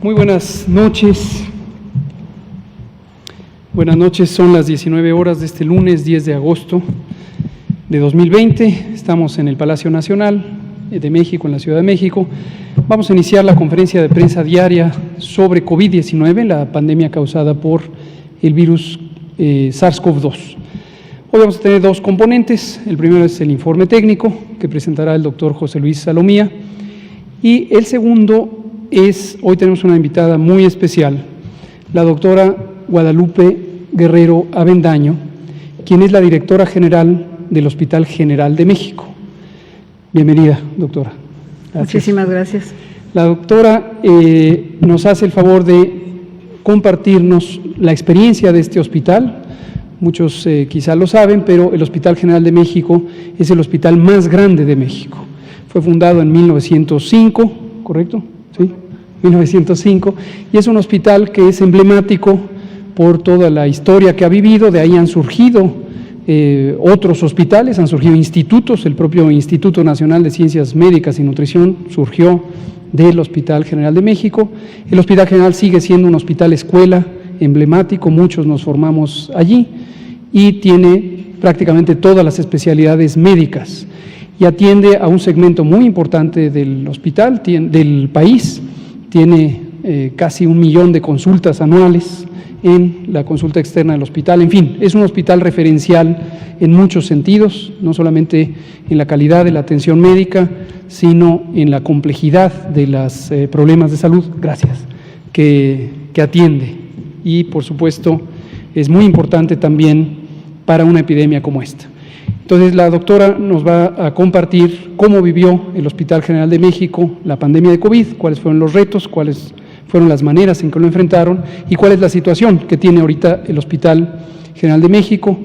Muy buenas noches. Buenas noches, son las 19 horas de este lunes 10 de agosto de 2020. Estamos en el Palacio Nacional de México, en la Ciudad de México. Vamos a iniciar la conferencia de prensa diaria sobre COVID-19, la pandemia causada por el virus SARS-CoV-2. Hoy vamos a tener dos componentes. El primero es el informe técnico que presentará el doctor José Luis Salomía, y el segundo es, hoy tenemos una invitada muy especial, la doctora Guadalupe Guerrero Avendaño, quien es la directora general del Hospital General de México. Bienvenida, doctora. Gracias. Muchísimas gracias. La doctora nos hace el favor de compartirnos la experiencia de este hospital. Muchos quizá lo saben, pero el Hospital General de México es el hospital más grande de México. Fue fundado en 1905, ¿correcto? Sí, 1905, y es un hospital que es emblemático por toda la historia que ha vivido. De ahí han surgido otros hospitales, han surgido institutos. El propio Instituto Nacional de Ciencias Médicas y Nutrición surgió del Hospital General de México. El Hospital General sigue siendo un hospital escuela emblemático, muchos nos formamos allí, y tiene prácticamente todas las especialidades médicas y atiende a un segmento muy importante del hospital, del país. Tiene casi 1 millón de consultas anuales en la consulta externa del hospital. En fin, es un hospital referencial en muchos sentidos, no solamente en la calidad de la atención médica, sino en la complejidad de los problemas de salud, que atiende. Y, por supuesto, es muy importante también para una epidemia como esta. Entonces, la doctora nos va a compartir cómo vivió el Hospital General de México la pandemia de COVID, cuáles fueron los retos, cuáles fueron las maneras en que lo enfrentaron y cuál es la situación que tiene ahorita el Hospital General de México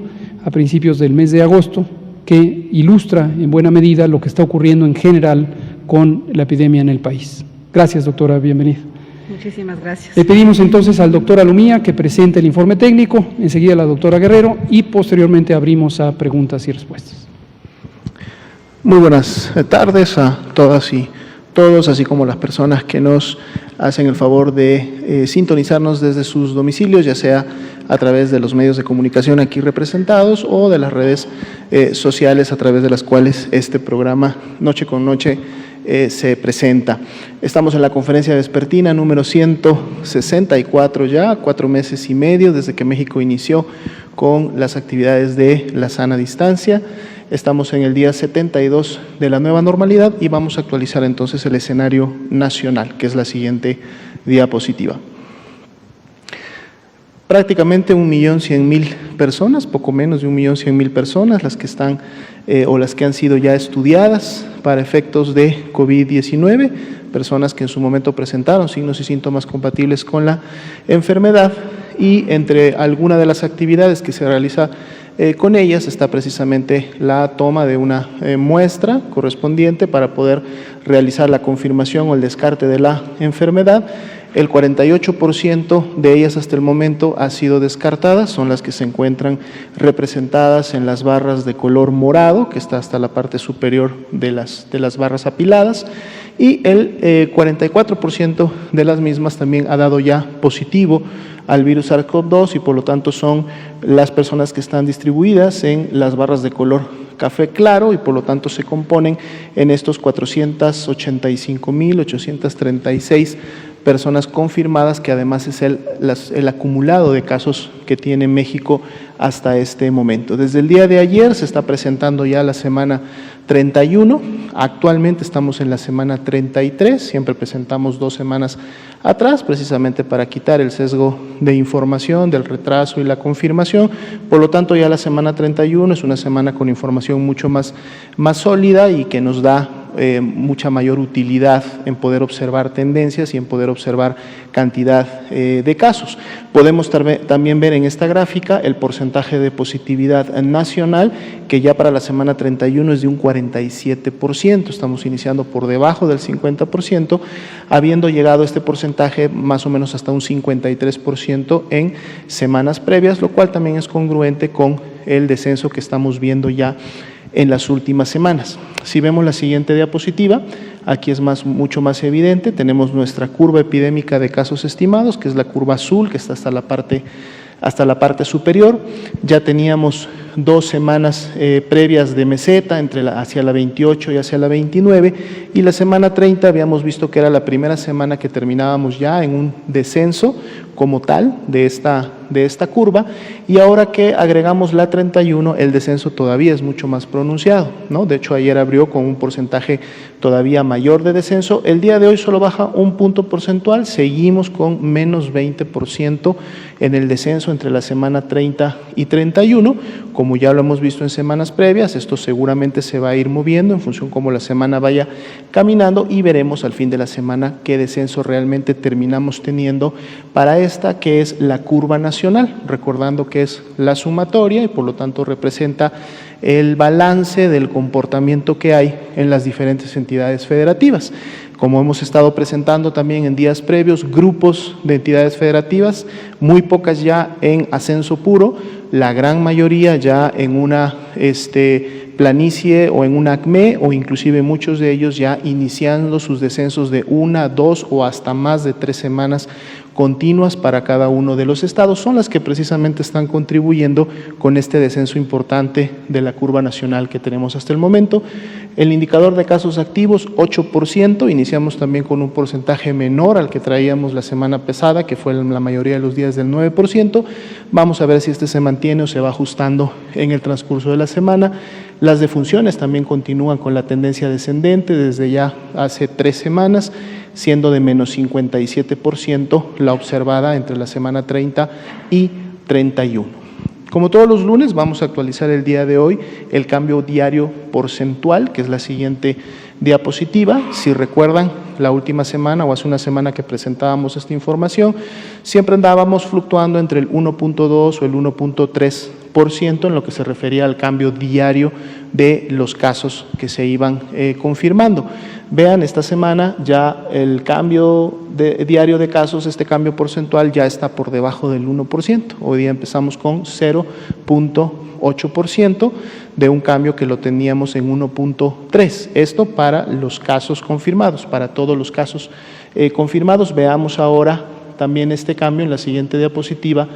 a principios del mes de agosto, que ilustra en buena medida lo que está ocurriendo en general con la epidemia en el país. Gracias, doctora, bienvenida. Muchísimas gracias. Le pedimos entonces al doctor Alomía que presente el informe técnico, enseguida la doctora Guerrero, y posteriormente abrimos a preguntas y respuestas. Muy buenas tardes a todas y todos, así como las personas que nos hacen el favor de sintonizarnos desde sus domicilios, ya sea a través de los medios de comunicación aquí representados o de las redes sociales a través de las cuales este programa Noche con Noche se presenta. Estamos en la conferencia vespertina número 164 ya, 4 meses y medio desde que México inició con las actividades de la sana distancia. Estamos en el día 72 de la nueva normalidad y vamos a actualizar entonces el escenario nacional, que es la siguiente diapositiva. Prácticamente 1.100.000 personas, poco menos de 1.100.000 personas, las que están o las que han sido ya estudiadas para efectos de COVID-19, personas que en su momento presentaron signos y síntomas compatibles con la enfermedad, y entre algunas de las actividades que se realiza con ellas está precisamente la toma de una muestra correspondiente para poder realizar la confirmación o el descarte de la enfermedad. El 48% de ellas hasta el momento ha sido descartada, son las que se encuentran representadas en las barras de color morado, que está hasta la parte superior de las barras apiladas, y el 44% de las mismas también ha dado ya positivo al virus SARS-CoV-2 y por lo tanto son las personas que están distribuidas en las barras de color café claro y por lo tanto se componen en estos 485.836 personas confirmadas, que además es el acumulado de casos que tiene México hasta este momento. Desde el día de ayer se está presentando ya la semana 31, actualmente estamos en la semana 33, siempre presentamos 2 semanas atrás, precisamente para quitar el sesgo de información, del retraso y la confirmación. Por lo tanto, ya la semana 31 es una semana con información mucho más sólida y que nos da mucha mayor utilidad en poder observar tendencias y en poder observar cantidad de casos. Podemos también ver en esta gráfica el porcentaje de positividad nacional, que ya para la semana 31 es de un 47%, estamos iniciando por debajo del 50%, habiendo llegado este porcentaje más o menos hasta un 53% en semanas previas, lo cual también es congruente con el descenso que estamos viendo ya en las últimas semanas. Si vemos la siguiente diapositiva, aquí es mucho más evidente, tenemos nuestra curva epidémica de casos estimados, que es la curva azul, que está hasta la parte superior. Ya teníamos 2 semanas previas de meseta, hacia la 28 y hacia la 29, y la semana 30 habíamos visto que era la primera semana que terminábamos ya en un descenso como tal de esta curva, y ahora que agregamos la 31, el descenso todavía es mucho más pronunciado, ¿no? De hecho, ayer abrió con un porcentaje todavía mayor de descenso. El día de hoy solo baja un punto porcentual, seguimos con menos 20% en el descenso entre la semana 30 y 31, como ya lo hemos visto en semanas previas. Esto seguramente se va a ir moviendo en función cómo la semana vaya caminando, y veremos al fin de la semana qué descenso realmente terminamos teniendo para esta, que es la curva nacional, recordando que es la sumatoria y por lo tanto representa el balance del comportamiento que hay en las diferentes entidades federativas. Como hemos estado presentando también en días previos, grupos de entidades federativas, muy pocas ya en ascenso puro, la gran mayoría ya en una planicie o en una ACME, o inclusive muchos de ellos ya iniciando sus descensos de 1, 2 o hasta más de 3 semanas continuas para cada uno de los estados, son las que precisamente están contribuyendo con este descenso importante de la curva nacional que tenemos hasta el momento. El indicador de casos activos, 8%, iniciamos también con un porcentaje menor al que traíamos la semana pasada, que fue la mayoría de los días del 9%. Vamos a ver si este se mantiene o se va ajustando en el transcurso de la semana. Las defunciones también continúan con la tendencia descendente desde ya hace 3 semanas, siendo de menos 57% la observada entre la semana 30 y 31. Como todos los lunes, vamos a actualizar el día de hoy el cambio diario porcentual, que es la siguiente diapositiva. Si recuerdan, la última semana o hace una semana que presentábamos esta información, siempre andábamos fluctuando entre el 1.2 o el 1.3% en lo que se refería al cambio diario de los casos que se iban confirmando. Vean, esta semana ya el cambio diario de casos, este cambio porcentual ya está por debajo del 1%. Hoy día empezamos con 0.8% de un cambio que lo teníamos en 1.3%. Esto para los casos confirmados, para todos los casos confirmados. Veamos ahora también este cambio en la siguiente diapositiva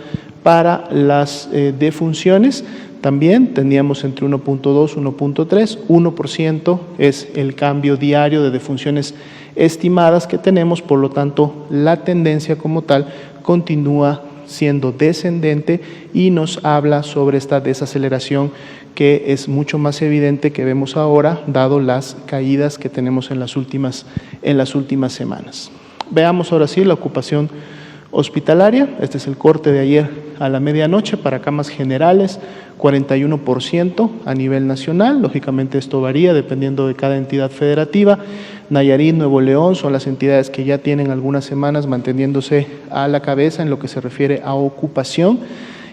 para las defunciones. También teníamos entre 1.2 y 1.3, 1% es el cambio diario de defunciones estimadas que tenemos, por lo tanto la tendencia como tal continúa siendo descendente y nos habla sobre esta desaceleración que es mucho más evidente que vemos ahora, dado las caídas que tenemos en las últimas semanas. Veamos ahora sí la ocupación hospitalaria. Este es el corte de ayer a la medianoche para camas generales, 41% a nivel nacional. Lógicamente esto varía dependiendo de cada entidad federativa. Nayarit, Nuevo León son las entidades que ya tienen algunas semanas manteniéndose a la cabeza en lo que se refiere a ocupación.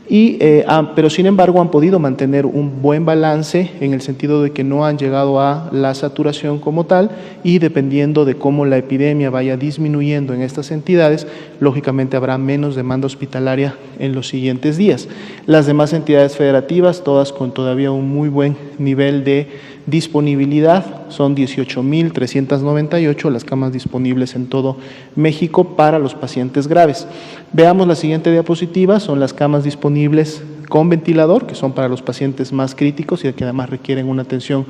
Pero sin embargo han podido mantener un buen balance en el sentido de que no han llegado a la saturación como tal, y dependiendo de cómo la epidemia vaya disminuyendo en estas entidades, lógicamente habrá menos demanda hospitalaria en los siguientes días. Las demás entidades federativas, todas con todavía un muy buen nivel de disponibilidad, son 18.398 las camas disponibles en todo México para los pacientes graves. Veamos la siguiente diapositiva, son las camas disponibles con ventilador, que son para los pacientes más críticos y que además requieren una atención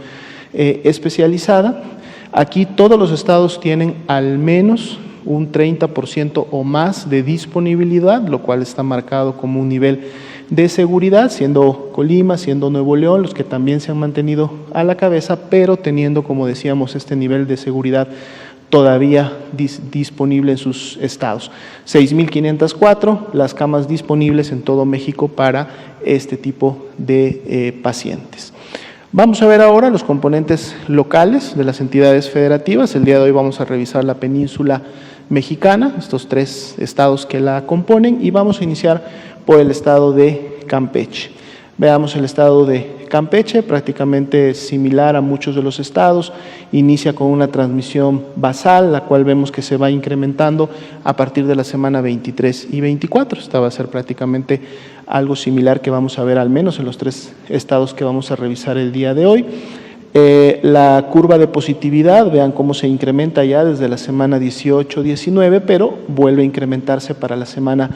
especializada. Aquí todos los estados tienen al menos un 30% o más de disponibilidad, lo cual está marcado como un nivel de seguridad, siendo Colima, siendo Nuevo León los que también se han mantenido a la cabeza, pero teniendo, como decíamos, este nivel de seguridad todavía disponible en sus estados. 6.504 las camas disponibles en todo México para este tipo de pacientes. Vamos a ver ahora los componentes locales de las entidades federativas. El día de hoy vamos a revisar la península mexicana, estos 3 estados que la componen, y vamos a iniciar por el estado de Campeche. Veamos el estado de Campeche, prácticamente similar a muchos de los estados, inicia con una transmisión basal, la cual vemos que se va incrementando a partir de la semana 23 y 24. Esta va a ser prácticamente algo similar que vamos a ver al menos en los 3 estados que vamos a revisar el día de hoy. La curva de positividad, vean cómo se incrementa ya desde la semana 18-19, pero vuelve a incrementarse para la semana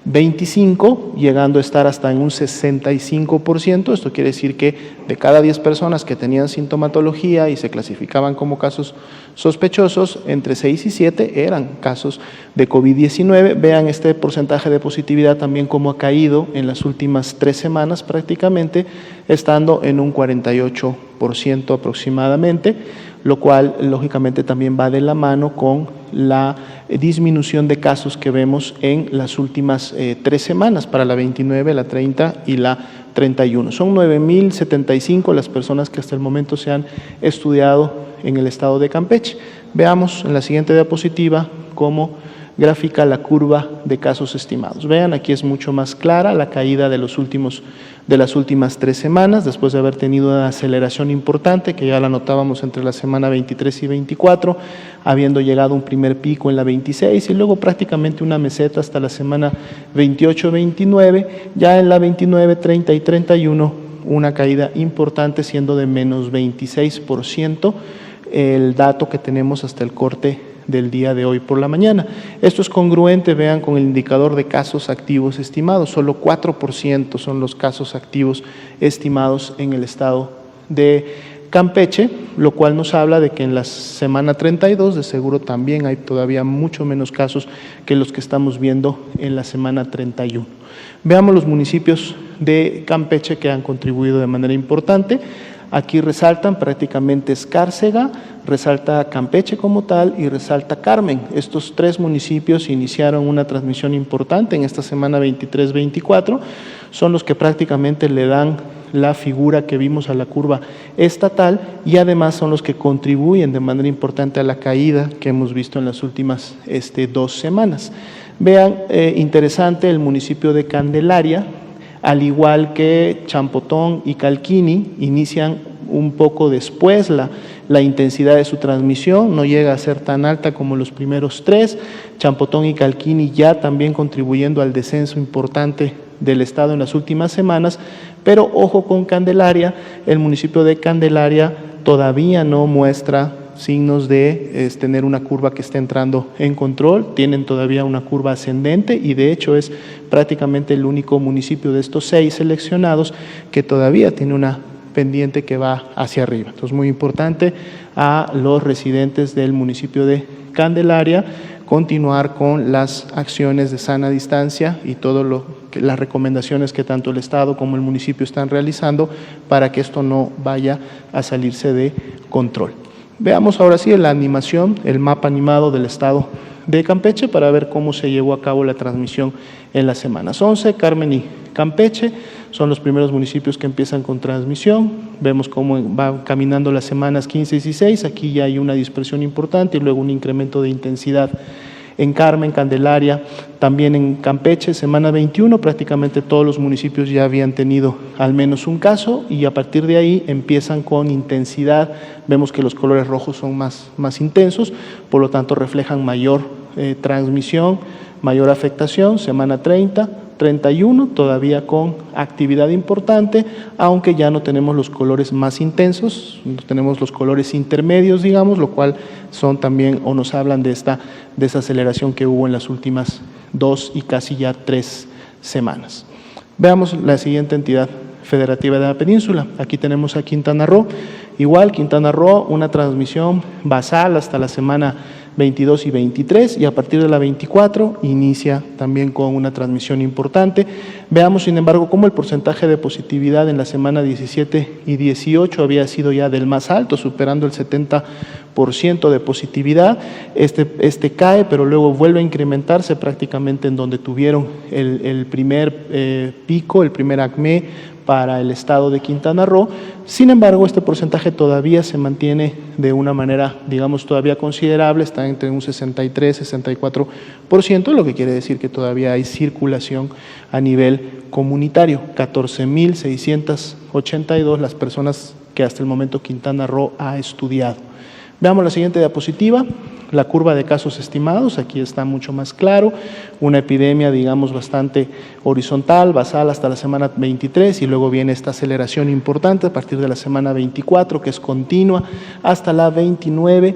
25, llegando a estar hasta en un 65%. Esto quiere decir que de cada 10 personas que tenían sintomatología y se clasificaban como casos sospechosos, entre 6 y 7 eran casos de COVID-19. Vean este porcentaje de positividad también cómo ha caído en las últimas 3 semanas prácticamente, estando en un 48% aproximadamente, lo cual lógicamente también va de la mano con la disminución de casos que vemos en las últimas 3 semanas, para la 29, la 30 y la 31. Son 9.075 las personas que hasta el momento se han estudiado en el estado de Campeche. Veamos en la siguiente diapositiva cómo gráfica la curva de casos estimados. Vean, aquí es mucho más clara la caída de las últimas 3 semanas, después de haber tenido una aceleración importante, que ya la notábamos entre la semana 23 y 24, habiendo llegado un primer pico en la 26 y luego prácticamente una meseta hasta la semana 28-29, ya en la 29, 30 y 31, una caída importante siendo de menos 26%, el dato que tenemos hasta el corte del día de hoy por la mañana. Esto es congruente, vean, con el indicador de casos activos estimados. Solo 4% son los casos activos estimados en el estado de Campeche, lo cual nos habla de que en la semana 32 de seguro también hay todavía mucho menos casos que los que estamos viendo en la semana 31. Veamos los municipios de Campeche que han contribuido de manera importante. Aquí resaltan prácticamente Escárcega, resalta Campeche como tal y resalta Carmen. Estos 3 municipios iniciaron una transmisión importante en esta semana 23-24, son los que prácticamente le dan la figura que vimos a la curva estatal y además son los que contribuyen de manera importante a la caída que hemos visto en las últimas 2 semanas. Vean, interesante el municipio de Candelaria, al igual que Champotón y Calquini, inician un poco después la intensidad de su transmisión, no llega a ser tan alta como los primeros 3. Champotón y Calquini ya también contribuyendo al descenso importante del estado en las últimas semanas, pero ojo con Candelaria, el municipio de Candelaria todavía no muestra signos de tener una curva que esté entrando en control, tienen todavía una curva ascendente y de hecho es prácticamente el único municipio de estos 6 seleccionados que todavía tiene una pendiente que va hacia arriba. Entonces, muy importante a los residentes del municipio de Candelaria continuar con las acciones de sana distancia y las recomendaciones que tanto el Estado como el municipio están realizando para que esto no vaya a salirse de control. Veamos ahora sí la animación, el mapa animado del estado de Campeche para ver cómo se llevó a cabo la transmisión en las semanas 11. Carmen y Campeche son los primeros municipios que empiezan con transmisión. Vemos cómo van caminando las semanas 15 y 16. Aquí ya hay una dispersión importante y luego un incremento de intensidad en Carmen, Candelaria, también en Campeche, semana 21, prácticamente todos los municipios ya habían tenido al menos un caso y a partir de ahí empiezan con intensidad. Vemos que los colores rojos son más intensos, por lo tanto reflejan mayor transmisión, mayor afectación. Semana 30, 31, todavía con actividad importante, aunque ya no tenemos los colores más intensos, tenemos los colores intermedios, digamos, lo cual son también o nos hablan de esa aceleración que hubo en las últimas 2 y casi ya 3 semanas. Veamos la siguiente entidad federativa de la península. Aquí tenemos a Quintana Roo. Igual, Quintana Roo, una transmisión basal hasta la semana 22 y 23 y a partir de la 24 inicia también con una transmisión importante. Veamos, sin embargo, cómo el porcentaje de positividad en la semana 17 y 18 había sido ya del más alto, superando el 70% de positividad. Este cae, pero luego vuelve a incrementarse prácticamente en donde tuvieron el primer pico, el primer acné para el estado de Quintana Roo. Sin embargo, este porcentaje todavía se mantiene de una manera, digamos, todavía considerable, está entre un 63-64%, lo que quiere decir que todavía hay circulación a nivel comunitario. 14.682 las personas que hasta el momento Quintana Roo ha estudiado. Veamos la siguiente diapositiva, la curva de casos estimados. Aquí está mucho más claro, una epidemia, digamos, bastante horizontal, basal hasta la semana 23, y luego viene esta aceleración importante a partir de la semana 24, que es continua, hasta la 29,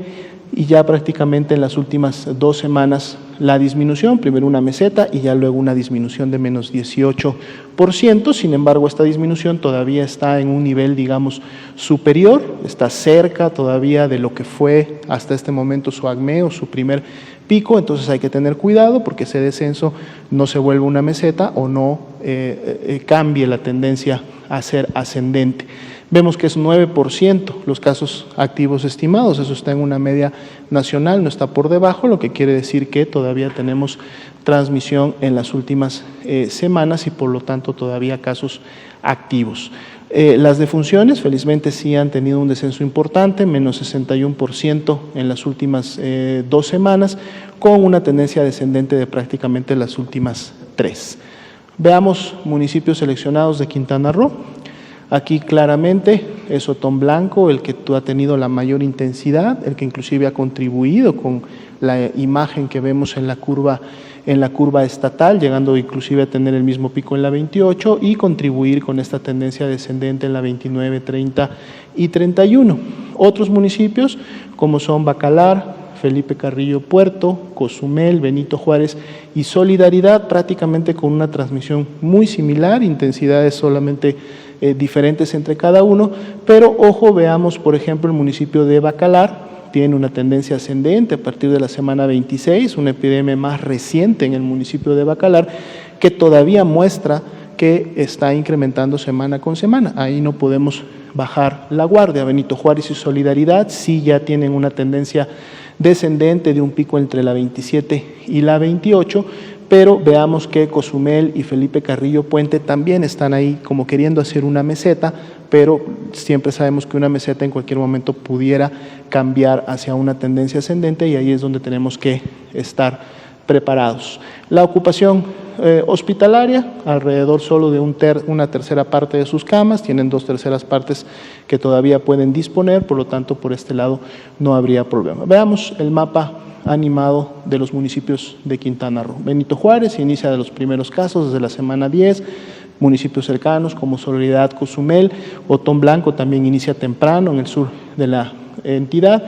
y ya prácticamente en las últimas 2 semanas la disminución, primero una meseta y ya luego una disminución de menos 18%. Sin embargo, esta disminución todavía está en un nivel, digamos, superior, está cerca todavía de lo que fue hasta este momento su acme o su primer pico. Entonces hay que tener cuidado porque ese descenso no se vuelva una meseta o no cambie la tendencia a ser ascendente. Vemos que es 9% los casos activos estimados, eso está en una media nacional, no está por debajo, lo que quiere decir que todavía tenemos transmisión en las últimas semanas y por lo tanto todavía casos activos. Las defunciones felizmente sí han tenido un descenso importante, menos 61% en las últimas 2 semanas, con una tendencia descendente de prácticamente las últimas 3. Veamos municipios seleccionados de Quintana Roo. Aquí claramente es Otón Blanco el que ha tenido la mayor intensidad, el que inclusive ha contribuido con la imagen que vemos en la curva estatal, llegando inclusive a tener el mismo pico en la 28 y contribuir con esta tendencia descendente en la 29, 30 y 31. Otros municipios como son Bacalar, Felipe Carrillo Puerto, Cozumel, Benito Juárez y Solidaridad, prácticamente con una transmisión muy similar, intensidades solamente diferentes entre cada uno, pero ojo, veamos por ejemplo el municipio de Bacalar, tiene una tendencia ascendente a partir de la semana 26, una epidemia más reciente en el municipio de Bacalar, que todavía muestra que está incrementando semana con semana. Ahí no podemos bajar la guardia. Benito Juárez y Solidaridad sí ya tienen una tendencia descendente de un pico entre la 27 y la 28, pero veamos que Cozumel y Felipe Carrillo Puente también están ahí como queriendo hacer una meseta, pero siempre sabemos que una meseta en cualquier momento pudiera cambiar hacia una tendencia ascendente y ahí es donde tenemos que estar preparados. La ocupación hospitalaria, alrededor solo de una tercera parte de sus camas, tienen 2/3 partes que todavía pueden disponer, por lo tanto por este lado no habría problema. Veamos el mapa animado de los municipios de Quintana Roo. Benito Juárez inicia de los primeros casos desde la semana 10, municipios cercanos como Solidaridad, Cozumel, Otón Blanco también inicia temprano en el sur de la entidad.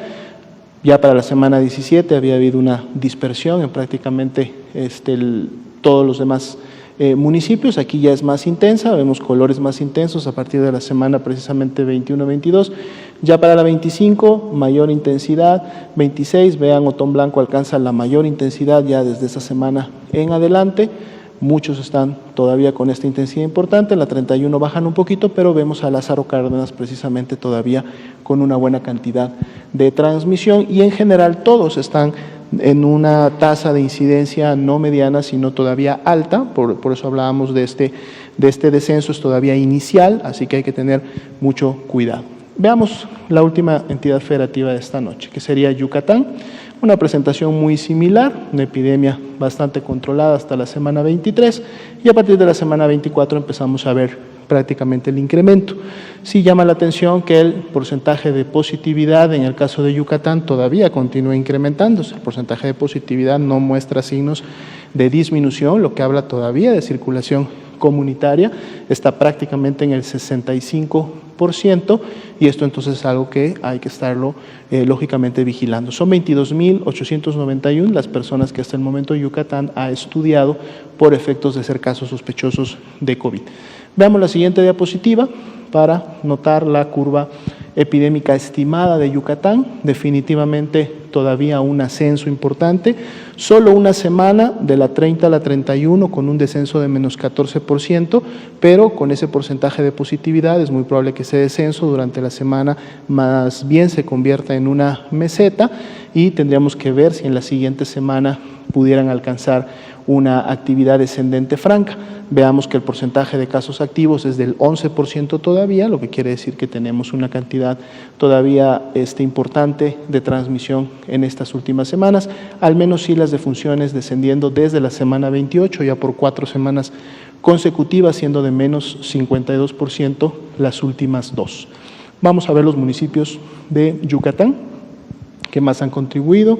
Ya para la semana 17 había habido una dispersión en prácticamente todos los demás municipios. Aquí ya es más intensa, vemos colores más intensos a partir de la semana precisamente 21-22. Ya para la 25, mayor intensidad. 26, vean, Otón Blanco alcanza la mayor intensidad ya desde esa semana en adelante. Muchos están todavía con esta intensidad importante, en la 31 bajan un poquito, pero vemos a Lázaro Cárdenas precisamente todavía con una buena cantidad de transmisión y en general todos están en una tasa de incidencia no mediana, sino todavía alta, por eso hablábamos de este descenso, es todavía inicial, así que hay que tener mucho cuidado. Veamos la última entidad federativa de esta noche, que sería Yucatán. Una presentación muy similar, una epidemia bastante controlada hasta la semana 23 y a partir de la semana 24 empezamos a ver prácticamente el incremento. Sí llama la atención que el porcentaje de positividad en el caso de Yucatán todavía continúa incrementándose. El porcentaje de positividad no muestra signos de disminución, lo que habla todavía de circulación comunitaria, está prácticamente en el 65%, y esto entonces es algo que hay que estarlo lógicamente vigilando. Son 22.891 las personas que hasta el momento Yucatán ha estudiado por efectos de ser casos sospechosos de COVID. Veamos la siguiente diapositiva para notar la curva epidémica estimada de Yucatán. Definitivamente todavía un ascenso importante, solo una semana de la 30 a la 31 con un descenso de menos 14%, pero con ese porcentaje de positividad es muy probable que ese descenso durante la semana más bien se convierta en una meseta y tendríamos que ver si en la siguiente semana pudieran alcanzar una actividad descendente franca. Veamos que el porcentaje de casos activos es del 11% todavía, lo que quiere decir que tenemos una cantidad todavía importante de transmisión en estas últimas semanas, al menos sí las defunciones descendiendo desde la semana 28, ya por 4 semanas consecutivas, siendo de menos 52% las últimas 2. Vamos a ver los municipios de Yucatán que más han contribuido.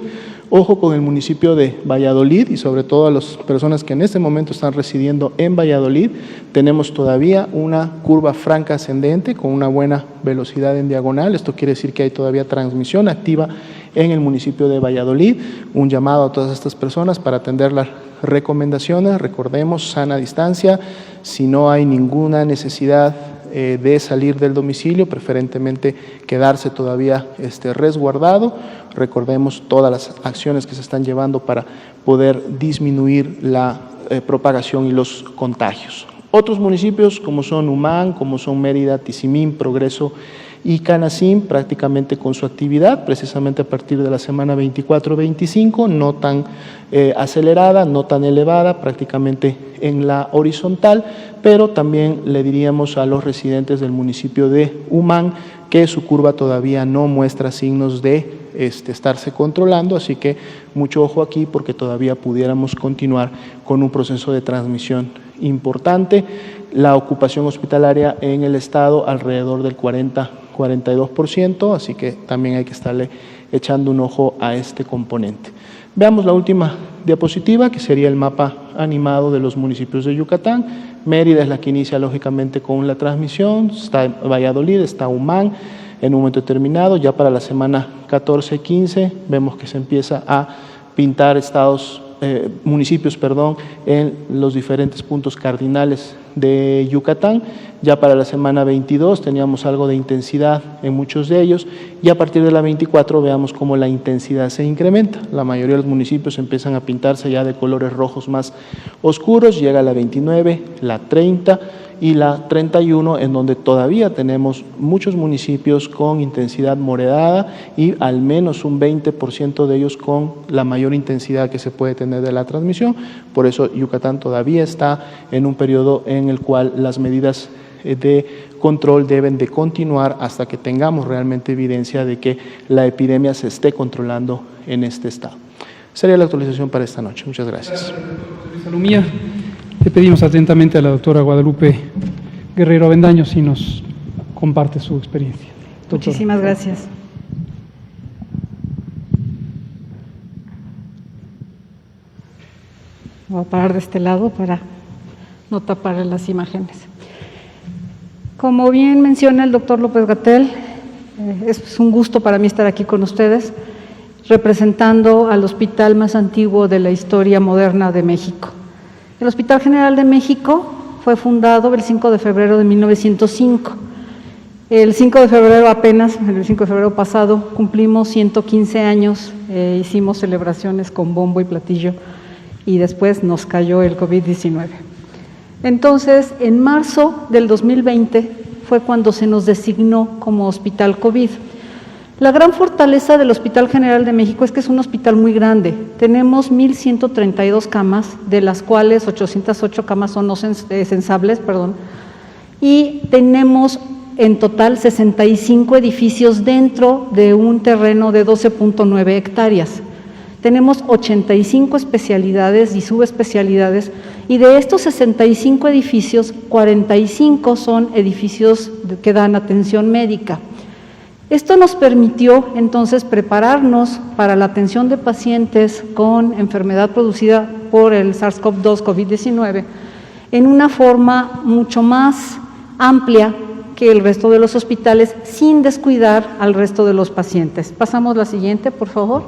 Ojo con el municipio de Valladolid y sobre todo a las personas que en este momento están residiendo en Valladolid. Tenemos todavía una curva franca ascendente con una buena velocidad en diagonal. Esto quiere decir que hay todavía transmisión activa en el municipio de Valladolid. Un llamado a todas estas personas para atender las recomendaciones. Recordemos, sana distancia. Si no hay ninguna necesidad de salir del domicilio, preferentemente quedarse todavía resguardado. Recordemos todas las acciones que se están llevando para poder disminuir la propagación y los contagios. Otros municipios como son Humán, como son Mérida, Tizimín, Progreso y Canacín, prácticamente con su actividad, precisamente a partir de la semana 24-25, no tan acelerada, no tan elevada, prácticamente en la horizontal, pero también le diríamos a los residentes del municipio de Humán que su curva todavía no muestra signos de estarse controlando, así que mucho ojo aquí porque todavía pudiéramos continuar con un proceso de transmisión importante. La ocupación hospitalaria en el estado alrededor del 40-42%, así que también hay que estarle echando un ojo a este componente. Veamos la última diapositiva, que sería el mapa animado de los municipios de Yucatán. Mérida es la que inicia lógicamente con la transmisión, está Valladolid, está Humán en un momento determinado. Ya para la semana 14-15 vemos que se empieza a pintar municipios en los diferentes puntos cardinales de Yucatán. Ya para la semana 22 teníamos algo de intensidad en muchos de ellos y a partir de la 24 veamos cómo la intensidad se incrementa. La mayoría de los municipios empiezan a pintarse ya de colores rojos más oscuros, llega la 29, la 30 y la 31, en donde todavía tenemos muchos municipios con intensidad moderada y al menos un 20% de ellos con la mayor intensidad que se puede tener de la transmisión. Por eso Yucatán todavía está en un periodo en el cual las medidas de control deben de continuar hasta que tengamos realmente evidencia de que la epidemia se esté controlando en este estado. Sería la actualización para esta noche. Muchas gracias. Salomía, le pedimos atentamente a la doctora Guadalupe Guerrero Avendaño si nos comparte su experiencia. Doctora. Muchísimas gracias. Voy a parar de este lado para no tapar las imágenes. Como bien menciona el doctor López-Gatell, es un gusto para mí estar aquí con ustedes, representando al hospital más antiguo de la historia moderna de México. El Hospital General de México fue fundado el 5 de febrero de 1905. El 5 de febrero apenas, el 5 de febrero pasado, cumplimos 115 años, hicimos celebraciones con bombo y platillo y después nos cayó el COVID-19. Entonces, en marzo del 2020 fue cuando se nos designó como hospital COVID. La gran fortaleza del Hospital General de México es que es un hospital muy grande. Tenemos 1,132 camas, de las cuales 808 camas son no censables, y tenemos en total 65 edificios dentro de un terreno de 12.9 hectáreas. Tenemos 85 especialidades y subespecialidades, y de estos 65 edificios, 45 son edificios que dan atención médica. Esto nos permitió entonces prepararnos para la atención de pacientes con enfermedad producida por el SARS-CoV-2, COVID-19, en una forma mucho más amplia que el resto de los hospitales, sin descuidar al resto de los pacientes. Pasamos la siguiente, por favor.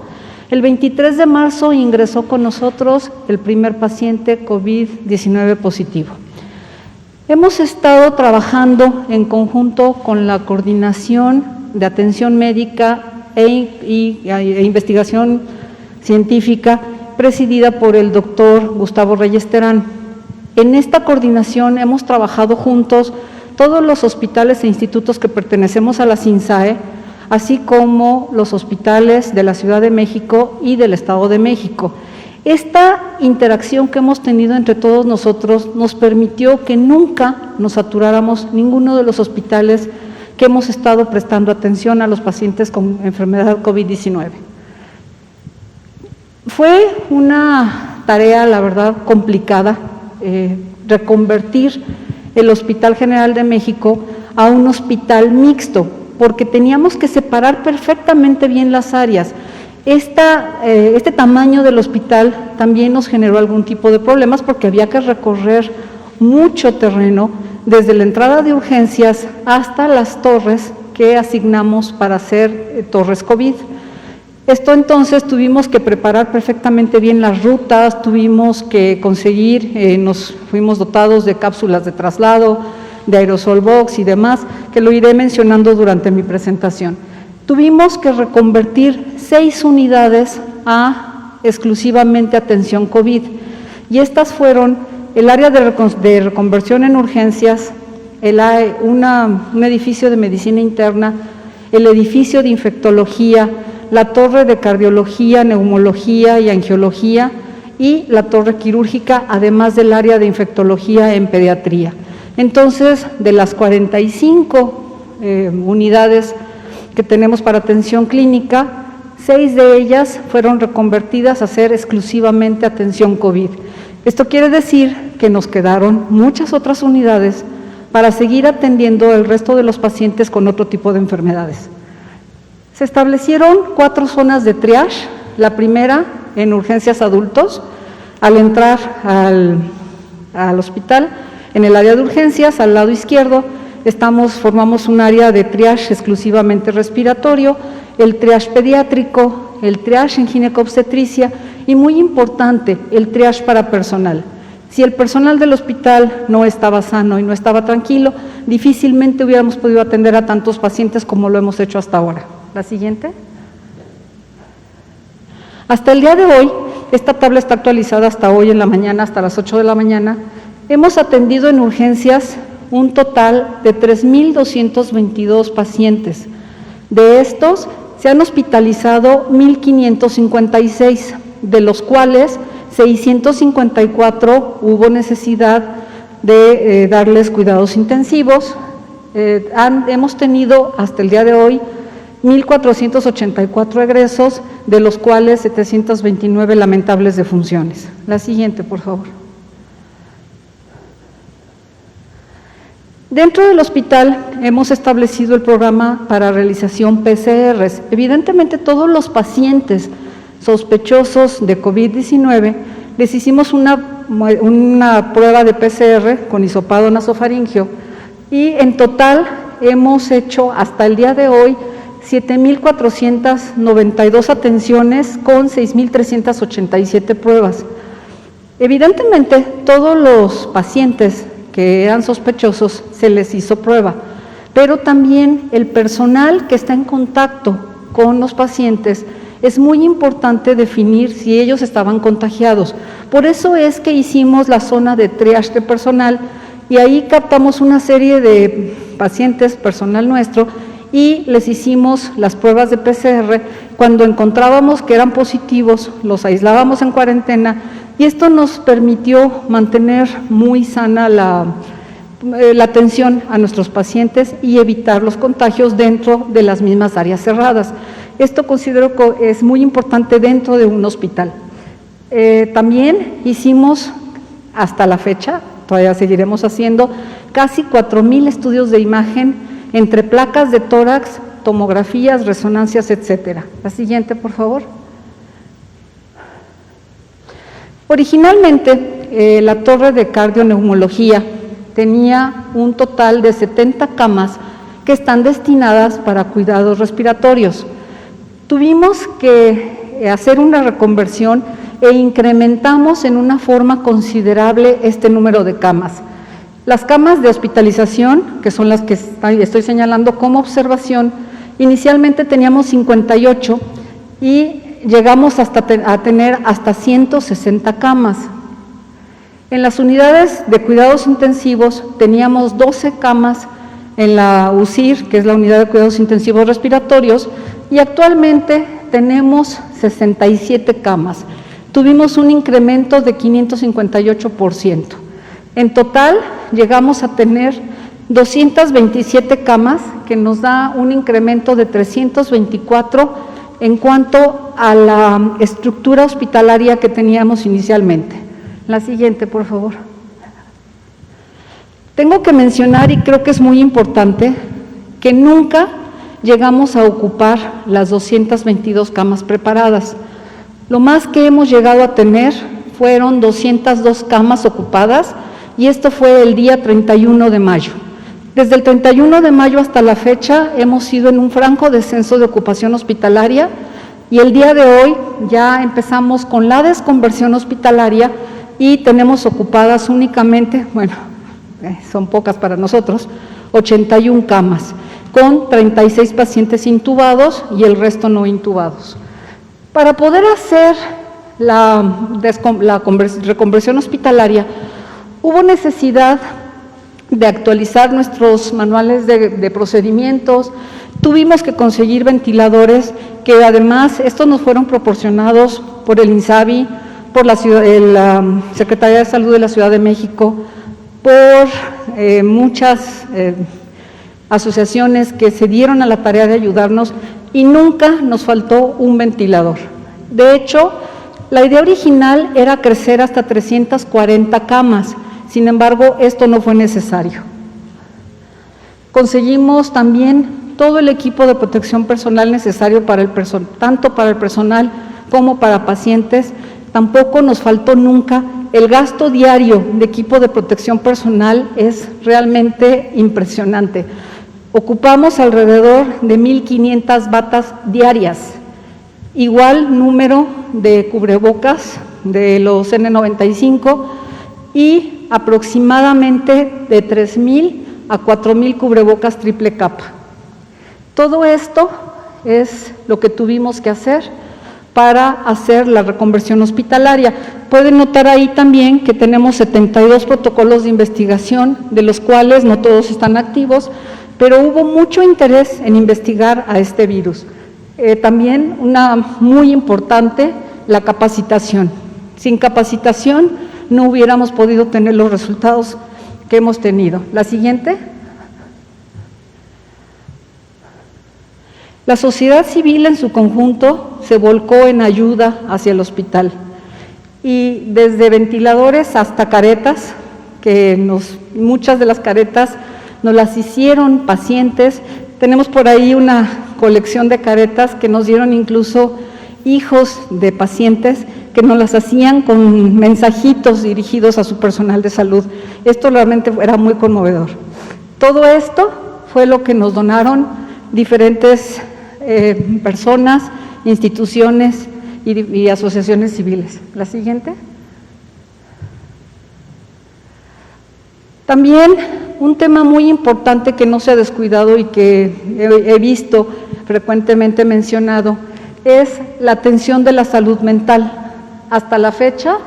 El 23 de marzo ingresó con nosotros el primer paciente COVID-19 positivo. Hemos estado trabajando en conjunto con la Coordinación de Atención Médica e investigación científica presidida por el doctor Gustavo Reyes Terán. En esta coordinación hemos trabajado juntos todos los hospitales e institutos que pertenecemos a la CINSAE, así como los hospitales de la Ciudad de México y del Estado de México. Esta interacción que hemos tenido entre todos nosotros nos permitió que nunca nos saturáramos ninguno de los hospitales que hemos estado prestando atención a los pacientes con enfermedad COVID-19. Fue una tarea, la verdad, complicada, reconvertir el Hospital General de México a un hospital mixto, porque teníamos que separar perfectamente bien las áreas. Este tamaño del hospital también nos generó algún tipo de problemas porque había que recorrer mucho terreno desde la entrada de urgencias hasta las torres que asignamos para hacer torres COVID. Esto entonces tuvimos que preparar perfectamente bien las rutas, tuvimos que conseguir, nos fuimos dotados de cápsulas de traslado, de aerosol box y demás, que lo iré mencionando durante mi presentación. Tuvimos que reconvertir 6 unidades a exclusivamente atención COVID, y estas fueron el área de reconversión en urgencias, un edificio de medicina interna, el edificio de infectología, la torre de cardiología, neumología y angiología y la torre quirúrgica, además del área de infectología en pediatría. Entonces, de las 45 unidades que tenemos para atención clínica, 6 de ellas fueron reconvertidas a ser exclusivamente atención COVID. Esto quiere decir que nos quedaron muchas otras unidades para seguir atendiendo el resto de los pacientes con otro tipo de enfermedades. Se establecieron 4 zonas de triage. La primera en urgencias adultos. Al entrar al hospital, en el área de urgencias, al lado izquierdo, formamos un área de triage exclusivamente respiratorio, el triage pediátrico, el triage en ginecobstetricia y, muy importante, el triage para personal. Si el personal del hospital no estaba sano y no estaba tranquilo, difícilmente hubiéramos podido atender a tantos pacientes como lo hemos hecho hasta ahora. La siguiente. Hasta el día de hoy, esta tabla está actualizada hasta hoy en la mañana, hasta las 8 de la mañana, hemos atendido en urgencias un total de 3,222 pacientes. De estos, se han hospitalizado 1,556, de los cuales 654 hubo necesidad de darles cuidados intensivos. Hemos tenido hasta el día de hoy 1,484 egresos, de los cuales 729 lamentables defunciones. La siguiente, por favor. Dentro del hospital hemos establecido el programa para realización PCRs. Evidentemente, todos los pacientes sospechosos de COVID-19 les hicimos una prueba de PCR con hisopado nasofaringeo, y en total hemos hecho hasta el día de hoy 7,492 atenciones con 6,387 pruebas. Evidentemente, todos los pacientes que eran sospechosos se les hizo prueba, pero también el personal que está en contacto con los pacientes es muy importante definir si ellos estaban contagiados. Por eso es que hicimos la zona de triage de personal, y ahí captamos una serie de pacientes, personal nuestro, y les hicimos las pruebas de PCR. Cuando encontrábamos que eran positivos, los aislábamos en cuarentena, y esto nos permitió mantener muy sana la atención a nuestros pacientes y evitar los contagios dentro de las mismas áreas cerradas. Esto considero que es muy importante dentro de un hospital. También hicimos, hasta la fecha, todavía seguiremos haciendo, casi 4,000 estudios de imagen entre placas de tórax, tomografías, resonancias, etcétera. La siguiente, por favor. Originalmente, la torre de cardioneumología tenía un total de 70 camas que están destinadas para cuidados respiratorios. Tuvimos que hacer una reconversión e incrementamos en una forma considerable este número de camas. Las camas de hospitalización, que son las que estoy señalando como observación, Inicialmente teníamos 58 y llegamos a tener hasta 160 camas. En las unidades de cuidados intensivos teníamos 12 camas en la UCIR, que es la unidad de cuidados intensivos respiratorios, y actualmente tenemos 67 camas. Tuvimos un incremento de 558%. En total llegamos a tener 227 camas, que nos da un incremento de 324 en cuanto a la estructura hospitalaria que teníamos inicialmente. La siguiente, por favor. Tengo que mencionar, y creo que es muy importante, que nunca llegamos a ocupar las 222 camas preparadas. Lo más que hemos llegado a tener fueron 202 camas ocupadas, y esto fue el día 31 de mayo. Desde el 31 de mayo hasta la fecha hemos ido en un franco descenso de ocupación hospitalaria, y el día de hoy ya empezamos con la desconversión hospitalaria y tenemos ocupadas únicamente, bueno, son pocas para nosotros, 81 camas, con 36 pacientes intubados y el resto no intubados. Para poder hacer la reconversión hospitalaria, hubo necesidad de actualizar nuestros manuales de procedimientos. Tuvimos que conseguir ventiladores, que además estos nos fueron proporcionados por el INSABI, por la Secretaría de Salud de la Ciudad de México, por muchas asociaciones que se dieron a la tarea de ayudarnos, y nunca nos faltó un ventilador. De hecho, la idea original era crecer hasta 340 camas, sin embargo, esto no fue necesario. Conseguimos también todo el equipo de protección personal necesario para tanto para el personal como para pacientes. Tampoco nos faltó nunca. El gasto diario de equipo de protección personal es realmente impresionante. Ocupamos alrededor de 1,500 batas diarias, igual número de cubrebocas de los N95 y aproximadamente de 3,000 a 4,000 cubrebocas triple capa. Todo esto es lo que tuvimos que hacer para hacer la reconversión hospitalaria. Pueden notar ahí también que tenemos 72 protocolos de investigación, de los cuales no todos están activos, pero hubo mucho interés en investigar a este virus. También una muy importante, la capacitación. Sin capacitación no hubiéramos podido tener los resultados que hemos tenido. La siguiente. La sociedad civil en su conjunto se volcó en ayuda hacia el hospital, y desde ventiladores hasta caretas, que muchas de las caretas nos las hicieron pacientes. Tenemos por ahí una colección de caretas que nos dieron incluso hijos de pacientes, que nos las hacían con mensajitos dirigidos a su personal de salud. Esto realmente era muy conmovedor. Todo esto fue lo que nos donaron diferentes personas, instituciones y asociaciones civiles. La siguiente. También un tema muy importante que no se ha descuidado y que he visto frecuentemente mencionado es la atención de la salud mental. Hasta la fecha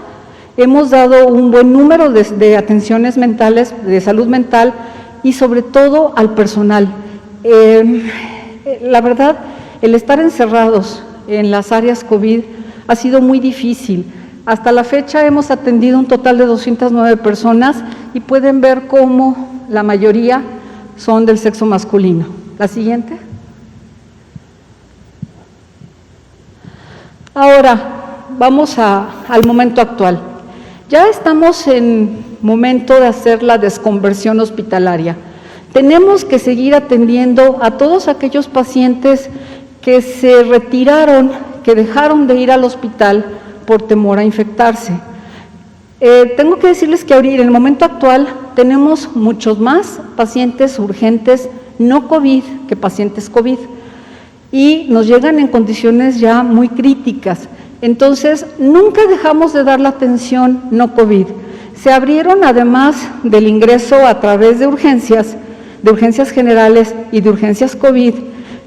hemos dado un buen número de atenciones mentales, de salud mental, y sobre todo al personal. La verdad, el estar encerrados en las áreas COVID ha sido muy difícil. Hasta la fecha hemos atendido un total de 209 personas y pueden ver cómo la mayoría son del sexo masculino. La siguiente. Ahora, vamos al momento actual. Ya estamos en momento de hacer la desconversión hospitalaria. Tenemos que seguir atendiendo a todos aquellos pacientes que se retiraron, que dejaron de ir al hospital por temor a infectarse. Tengo que decirles que ahorita, en el momento actual, tenemos muchos más pacientes urgentes no COVID que pacientes COVID, y nos llegan en condiciones ya muy críticas. Entonces, nunca dejamos de dar la atención no COVID. Se abrieron, además del ingreso a través de urgencias generales y de urgencias COVID,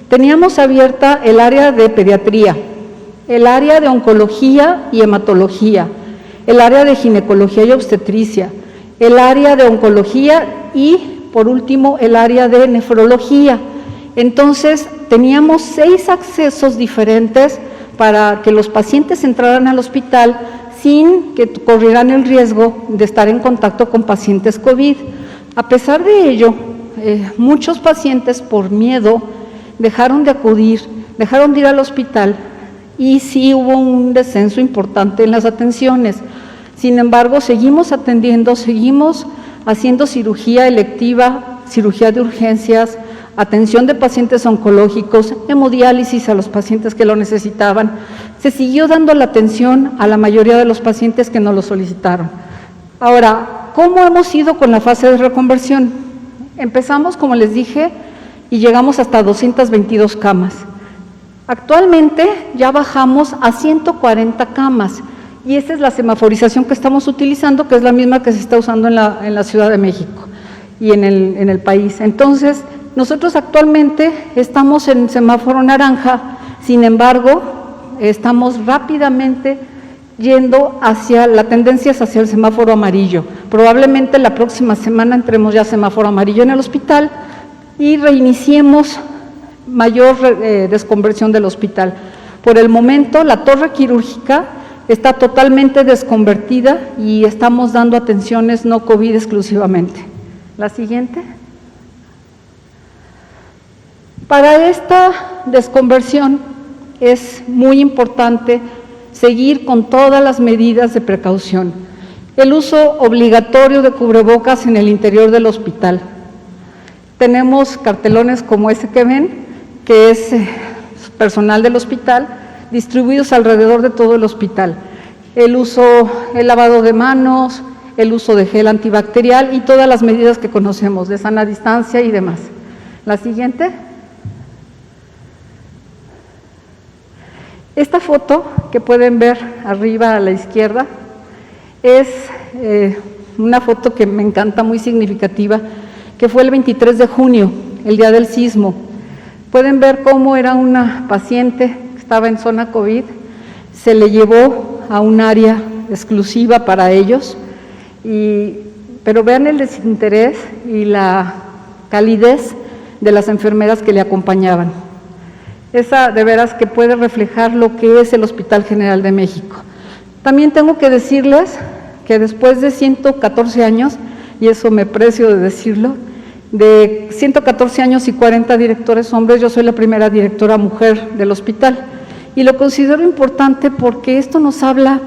teníamos abierta el área de pediatría, el área de oncología y hematología, el área de ginecología y obstetricia, el área de oncología y, por último, el área de nefrología. Entonces, teníamos 6 accesos diferentes para que los pacientes entraran al hospital sin que corrieran el riesgo de estar en contacto con pacientes COVID. A pesar de ello, muchos pacientes por miedo dejaron de acudir, dejaron de ir al hospital y sí hubo un descenso importante en las atenciones. Sin embargo, seguimos atendiendo, seguimos haciendo cirugía electiva, cirugía de urgencias, atención de pacientes oncológicos, hemodiálisis a los pacientes que lo necesitaban. Se siguió dando la atención a la mayoría de los pacientes que nos lo solicitaron. Ahora, ¿cómo hemos ido con la fase de reconversión? Empezamos, como les dije, y llegamos hasta 222 camas. Actualmente ya bajamos a 140 camas y esta es la semaforización que estamos utilizando, que es la misma que se está usando en la Ciudad de México y en el país. Entonces, nosotros actualmente estamos en semáforo naranja, sin embargo, estamos rápidamente yendo hacia, la tendencia es hacia el semáforo amarillo. Probablemente la próxima semana entremos ya a semáforo amarillo en el hospital y reiniciemos mayor desconversión del hospital. Por el momento, la torre quirúrgica está totalmente desconvertida y estamos dando atenciones no COVID exclusivamente. La siguiente. Para esta desconversión es muy importante seguir con todas las medidas de precaución. El uso obligatorio de cubrebocas en el interior del hospital. Tenemos cartelones como ese que ven, que es personal del hospital, distribuidos alrededor de todo el hospital. El lavado de manos, el uso de gel antibacterial y todas las medidas que conocemos de sana distancia y demás. La siguiente. Esta foto que pueden ver arriba a la izquierda es una foto que me encanta, muy significativa, que fue el 23 de junio, el día del sismo. Pueden ver cómo era una paciente que estaba en zona COVID, se le llevó a un área exclusiva para ellos, pero vean el desinterés y la calidez de las enfermeras que le acompañaban. Esa de veras que puede reflejar lo que es el Hospital General de México. También tengo que decirles que después de 114 años, y eso me precio de decirlo, de 114 años y 40 directores hombres, yo soy la primera directora mujer del hospital. Y lo considero importante porque esto nos habla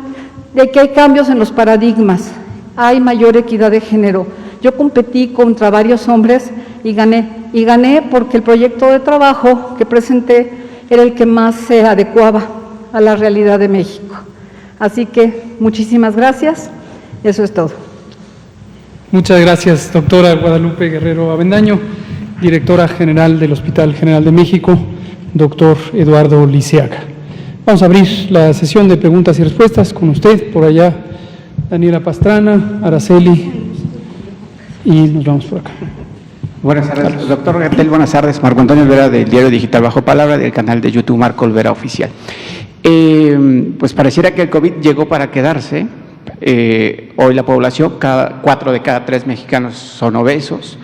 de que hay cambios en los paradigmas, hay mayor equidad de género. Yo competí contra varios hombres y gané porque el proyecto de trabajo que presenté era el que más se adecuaba a la realidad de México. Así que muchísimas gracias, eso es todo. Muchas gracias, doctora Guadalupe Guerrero Avendaño, directora general del Hospital General de México, doctor Eduardo Liceaga. Vamos a abrir la sesión de preguntas y respuestas con usted, por allá, Daniela Pastrana, Araceli, y nos vamos por acá. Buenas tardes, doctor Gatell, buenas tardes. Marco Antonio Olvera, del diario digital Bajo Palabra, del canal de YouTube Marco Olvera Oficial. Pues pareciera que el COVID llegó para quedarse. Hoy la población, 4 de cada 3 mexicanos son obesos,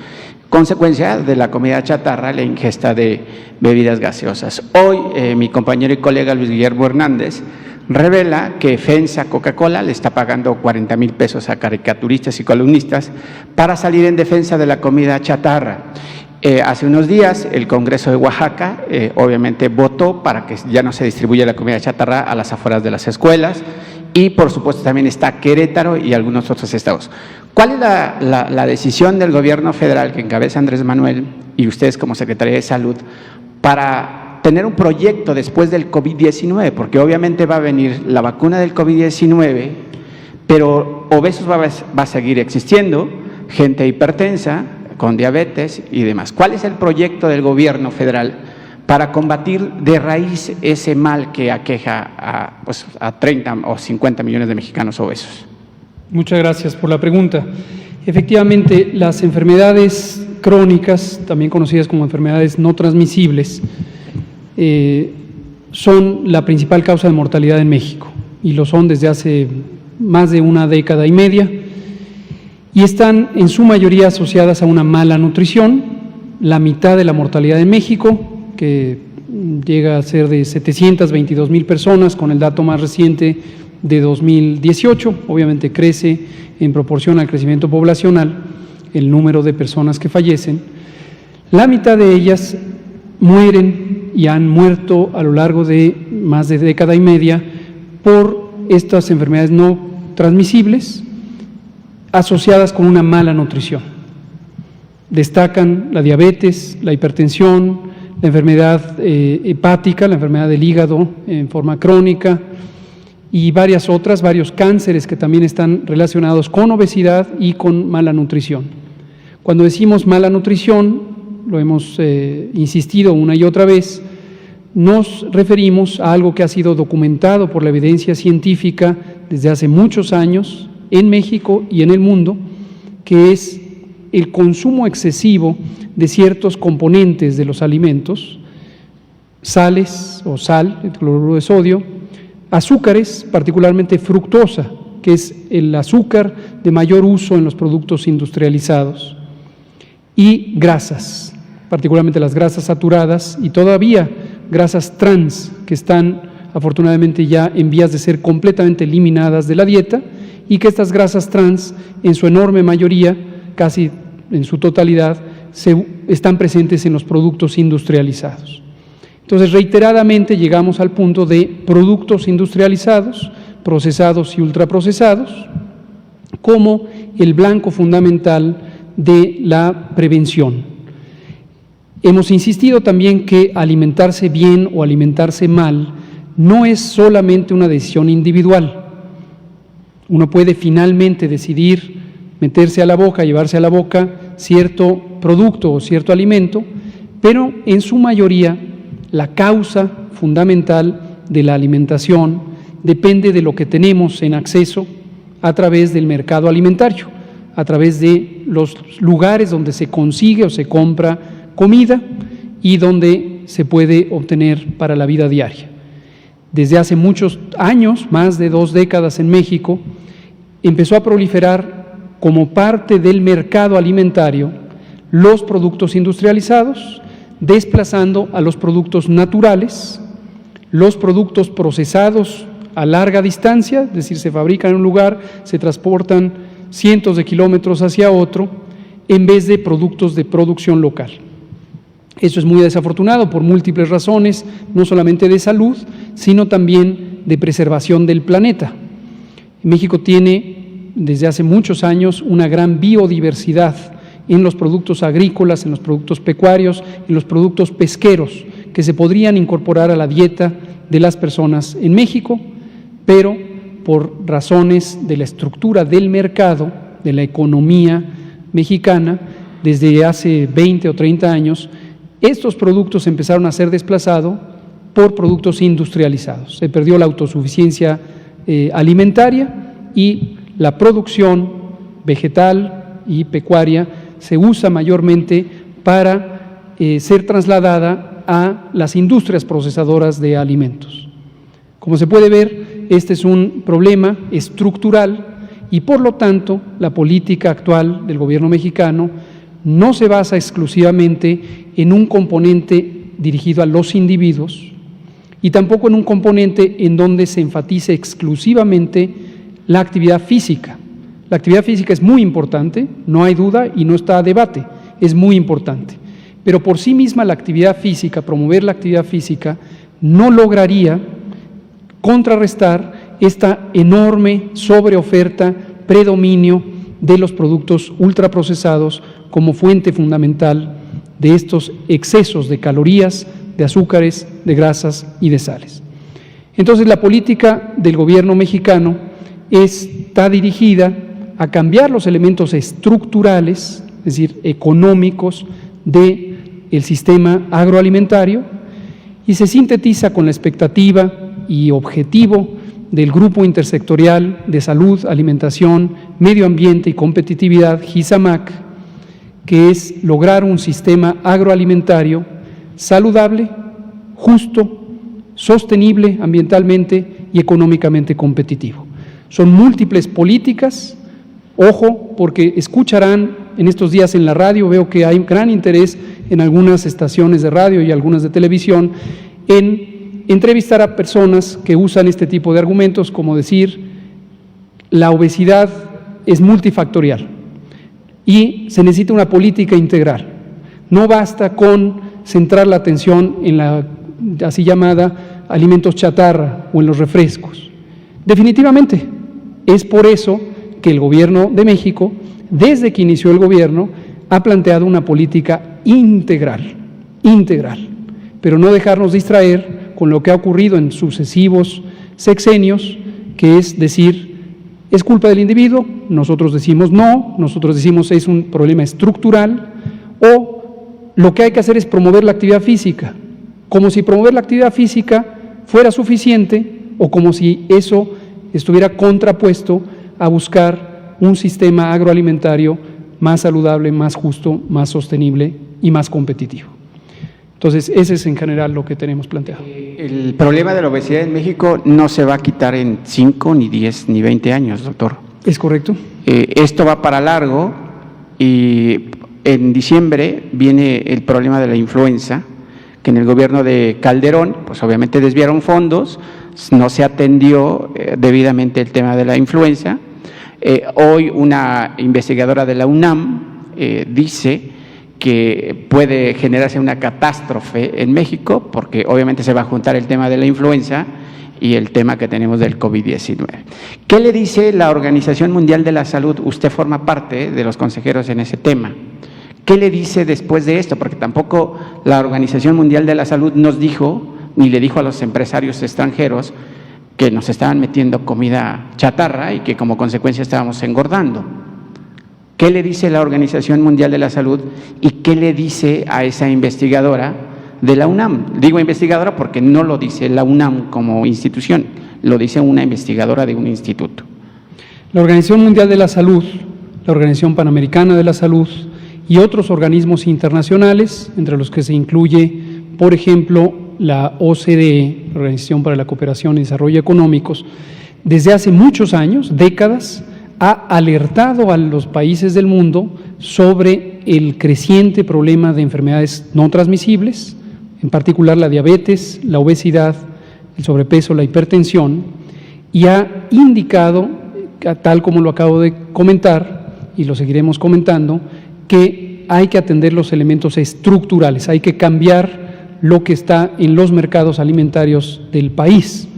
consecuencia de la comida chatarra, la ingesta de bebidas gaseosas. Hoy mi compañero y colega Luis Guillermo Hernández revela que FEMSA Coca-Cola le está pagando 40,000 pesos a caricaturistas y columnistas para salir en defensa de la comida chatarra. Hace unos días el Congreso de Oaxaca obviamente votó para que ya no se distribuya la comida chatarra a las afueras de las escuelas y por supuesto también está Querétaro y algunos otros estados. ¿Cuál es la decisión del gobierno federal que encabeza Andrés Manuel y ustedes como Secretaría de Salud para tener un proyecto después del COVID-19? Porque obviamente va a venir la vacuna del COVID-19, pero obesos va a seguir existiendo, gente hipertensa, con diabetes y demás. ¿Cuál es el proyecto del gobierno federal para combatir de raíz ese mal que aqueja a 30 o 50 millones de mexicanos obesos? Muchas gracias por la pregunta. Efectivamente, las enfermedades crónicas, también conocidas como enfermedades no transmisibles, son la principal causa de mortalidad en México, y lo son desde hace más de una década y media, y están en su mayoría asociadas a una mala nutrición. La mitad de la mortalidad en México, que llega a ser de 722,000 personas, con el dato más reciente de 2018, obviamente crece en proporción al crecimiento poblacional el número de personas que fallecen. La mitad de ellas mueren y han muerto a lo largo de más de década y media por estas enfermedades no transmisibles asociadas con una mala nutrición. Destacan la diabetes, la hipertensión, la enfermedad hepática, la enfermedad del hígado en forma crónica y varias otras, varios cánceres que también están relacionados con obesidad y con mala nutrición. Cuando decimos mala nutrición, lo hemos insistido una y otra vez, nos referimos a algo que ha sido documentado por la evidencia científica desde hace muchos años en México y en el mundo, que es el consumo excesivo de ciertos componentes de los alimentos, sales o sal, el cloruro de sodio, azúcares, particularmente fructosa, que es el azúcar de mayor uso en los productos industrializados, y grasas, particularmente las grasas saturadas y todavía grasas trans, que están afortunadamente ya en vías de ser completamente eliminadas de la dieta, y que estas grasas trans, en su enorme mayoría, casi en su totalidad, están presentes en los productos industrializados. Entonces, reiteradamente llegamos al punto de productos industrializados, procesados y ultraprocesados, como el blanco fundamental de la prevención. Hemos insistido también que alimentarse bien o alimentarse mal no es solamente una decisión individual. Uno puede finalmente decidir meterse a la boca, llevarse a la boca cierto producto o cierto alimento, pero en su mayoría la causa fundamental de la alimentación depende de lo que tenemos en acceso a través del mercado alimentario, a través de los lugares donde se consigue o se compra comida y donde se puede obtener para la vida diaria. Desde hace muchos años, más de 2 décadas en México, empezó a proliferar como parte del mercado alimentario los productos industrializados, desplazando a los productos naturales, los productos procesados a larga distancia, es decir, se fabrican en un lugar, se transportan cientos de kilómetros hacia otro, en vez de productos de producción local. Eso es muy desafortunado por múltiples razones, no solamente de salud, sino también de preservación del planeta. México tiene desde hace muchos años una gran biodiversidad en los productos agrícolas, en los productos pecuarios, en los productos pesqueros, que se podrían incorporar a la dieta de las personas en México, pero por razones de la estructura del mercado, de la economía mexicana, desde hace 20 o 30 años, estos productos empezaron a ser desplazados por productos industrializados. Se perdió la autosuficiencia alimentaria y la producción vegetal y pecuaria se usa mayormente para ser trasladada a las industrias procesadoras de alimentos. Como se puede ver, este es un problema estructural y por lo tanto la política actual del gobierno mexicano no se basa exclusivamente en un componente dirigido a los individuos y tampoco en un componente en donde se enfatice exclusivamente la actividad física. La actividad física es muy importante, no hay duda y no está a debate, es muy importante. Pero por sí misma la actividad física, promover la actividad física, no lograría contrarrestar esta enorme sobreoferta, predominio de los productos ultraprocesados como fuente fundamental de estos excesos de calorías, de azúcares, de grasas y de sales. Entonces, la política del gobierno mexicano está dirigida a cambiar los elementos estructurales, es decir, económicos, del sistema agroalimentario y se sintetiza con la expectativa y objetivo del Grupo Intersectorial de Salud, Alimentación, Medio Ambiente y Competitividad, GISAMAC, que es lograr un sistema agroalimentario saludable, justo, sostenible ambientalmente y económicamente competitivo. Son múltiples políticas, ojo, porque escucharán en estos días en la radio, veo que hay gran interés en algunas estaciones de radio y algunas de televisión en entrevistar a personas que usan este tipo de argumentos, como decir, la obesidad es multifactorial y se necesita una política integral. No basta con centrar la atención en la así llamada alimentos chatarra o en los refrescos. Definitivamente, es por eso que el Gobierno de México, desde que inició el gobierno, ha planteado una política integral, pero no dejarnos distraer con lo que ha ocurrido en sucesivos sexenios, que es decir, es culpa del individuo, nosotros decimos no, nosotros decimos es un problema estructural, o lo que hay que hacer es promover la actividad física, como si promover la actividad física fuera suficiente o como si eso estuviera contrapuesto a buscar un sistema agroalimentario más saludable, más justo, más sostenible y más competitivo. Entonces, ese es en general lo que tenemos planteado. El problema de la obesidad en México no se va a quitar en 5, ni 10, ni 20 años, doctor. ¿Es correcto? Esto va para largo y en diciembre viene el problema de la influenza, que en el gobierno de Calderón, pues obviamente desviaron fondos, no se atendió debidamente el tema de la influenza. Hoy una investigadora de la UNAM dice que puede generarse una catástrofe en México, porque obviamente se va a juntar el tema de la influenza y el tema que tenemos del COVID-19. ¿Qué le dice la Organización Mundial de la Salud? Usted forma parte de los consejeros en ese tema. ¿Qué le dice después de esto? Porque tampoco la Organización Mundial de la Salud nos dijo, ni le dijo a los empresarios extranjeros que nos estaban metiendo comida chatarra y que como consecuencia estábamos engordando. ¿Qué le dice la Organización Mundial de la Salud y qué le dice a esa investigadora de la UNAM? Digo investigadora porque no lo dice la UNAM como institución, lo dice una investigadora de un instituto. La Organización Mundial de la Salud, la Organización Panamericana de la Salud y otros organismos internacionales, entre los que se incluye, por ejemplo, la OCDE, la Organización para la Cooperación y Desarrollo Económicos, desde hace muchos años, décadas, ha alertado a los países del mundo sobre el creciente problema de enfermedades no transmisibles, en particular la diabetes, la obesidad, el sobrepeso, la hipertensión, y ha indicado, tal como lo acabo de comentar, y lo seguiremos comentando, que hay que atender los elementos estructurales, hay que cambiar lo que está en los mercados alimentarios del país.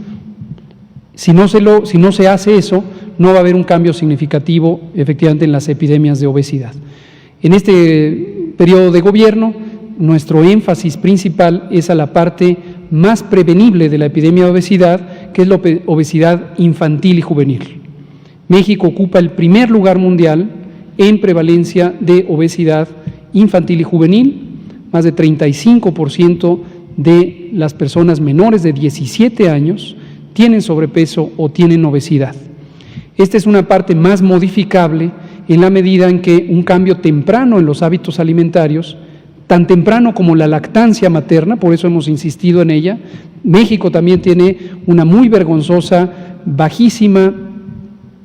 Si no se hace eso, no va a haber un cambio significativo efectivamente en las epidemias de obesidad. En este periodo de gobierno, nuestro énfasis principal es a la parte más prevenible de la epidemia de obesidad, que es la obesidad infantil y juvenil. México ocupa el primer lugar mundial en prevalencia de obesidad infantil y juvenil. Más de 35% de las personas menores de 17 años tienen sobrepeso o tienen obesidad. Esta es una parte más modificable en la medida en que un cambio temprano en los hábitos alimentarios, tan temprano como la lactancia materna, por eso hemos insistido en ella. México también tiene una muy vergonzosa, bajísima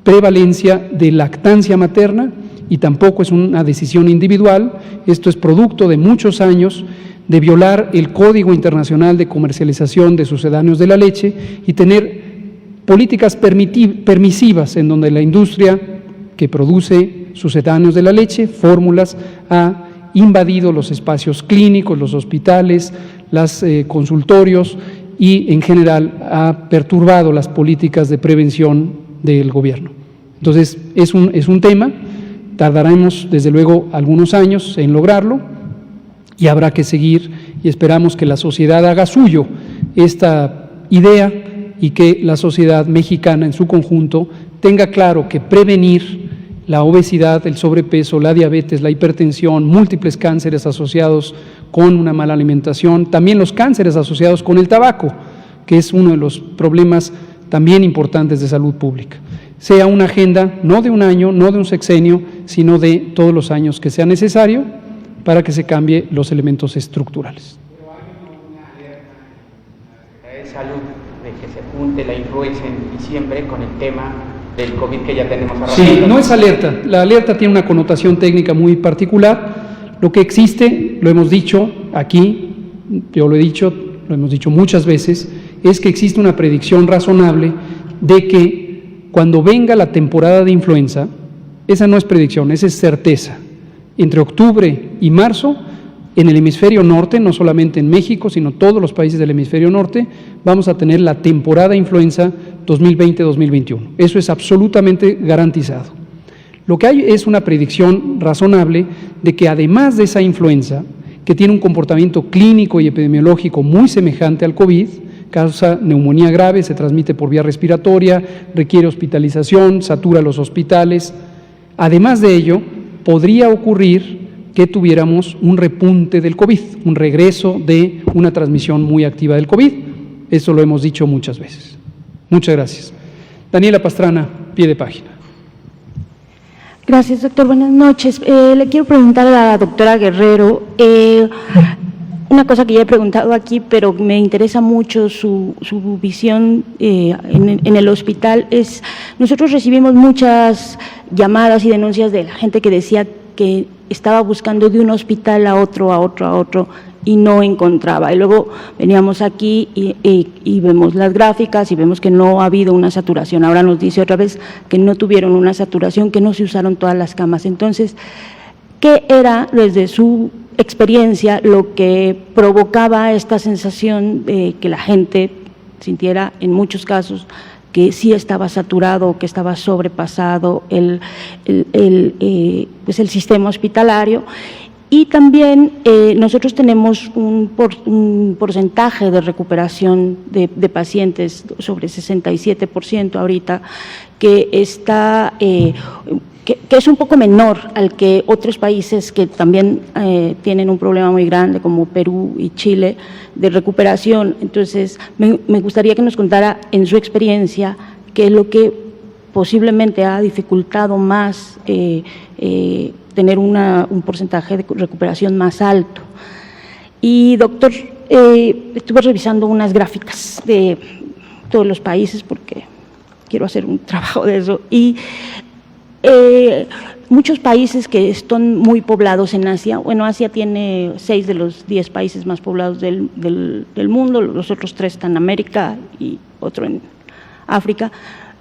prevalencia de lactancia materna y tampoco es una decisión individual, esto es producto de muchos años de violar el Código Internacional de Comercialización de Sucedáneos de la Leche y tener políticas permisivas en donde la industria que produce sucedáneos de la leche, fórmulas, ha invadido los espacios clínicos, los hospitales, los consultorios y en general ha perturbado las políticas de prevención del gobierno. Entonces, es un tema, tardaremos desde luego algunos años en lograrlo y habrá que seguir y esperamos que la sociedad haga suyo esta idea y que la sociedad mexicana en su conjunto tenga claro que prevenir la obesidad, el sobrepeso, la diabetes, la hipertensión, múltiples cánceres asociados con una mala alimentación, también los cánceres asociados con el tabaco, que es uno de los problemas también importantes de salud pública. Sea una agenda no de un año, no de un sexenio, sino de todos los años que sea necesario para que se cambie los elementos estructurales. Salud de que se junte la influenza en diciembre con el tema del COVID que ya tenemos ahora? Sí, no es alerta. La alerta tiene una connotación técnica muy particular. Lo que existe, lo hemos dicho aquí, yo lo he dicho, lo hemos dicho muchas veces, es que existe una predicción razonable de que cuando venga la temporada de influenza, esa no es predicción, esa es certeza. Entre octubre y marzo, en el hemisferio norte, no solamente en México, sino todos los países del hemisferio norte, vamos a tener la temporada influenza 2020-2021. Eso es absolutamente garantizado. Lo que hay es una predicción razonable de que además de esa influenza, que tiene un comportamiento clínico y epidemiológico muy semejante al COVID, causa neumonía grave, se transmite por vía respiratoria, requiere hospitalización, satura los hospitales. Además de ello, podría ocurrir que tuviéramos un repunte del COVID, un regreso de una transmisión muy activa del COVID. Eso lo hemos dicho muchas veces. Muchas gracias. Daniela Pastrana, pie de página. Gracias, doctor. Buenas noches. Le quiero preguntar a la doctora Guerrero una cosa que ya he preguntado aquí, pero me interesa mucho su visión en el hospital. Nosotros recibimos muchas llamadas y denuncias de la gente que decía que estaba buscando de un hospital a otro y no encontraba. Y luego veníamos aquí y vemos las gráficas y vemos que no ha habido una saturación. Ahora nos dice otra vez que no tuvieron una saturación, que no se usaron todas las camas. Entonces, ¿qué era desde su experiencia lo que provocaba esta sensación de que la gente sintiera en muchos casos que sí estaba saturado, que estaba sobrepasado el sistema hospitalario? Y también nosotros tenemos un porcentaje de recuperación de pacientes sobre 67% ahorita, que está que es un poco menor al que otros países que también tienen un problema muy grande, como Perú y Chile, de recuperación. Entonces, me gustaría que nos contara, en su experiencia, qué es lo que posiblemente ha dificultado más tener un porcentaje de recuperación más alto. Y, doctor, estuve revisando unas gráficas de todos los países porque quiero hacer un trabajo de eso, y muchos países que están muy poblados en Asia. Bueno, Asia tiene 6 de los 10 países más poblados del mundo, los otros 3 están en América y otro en África.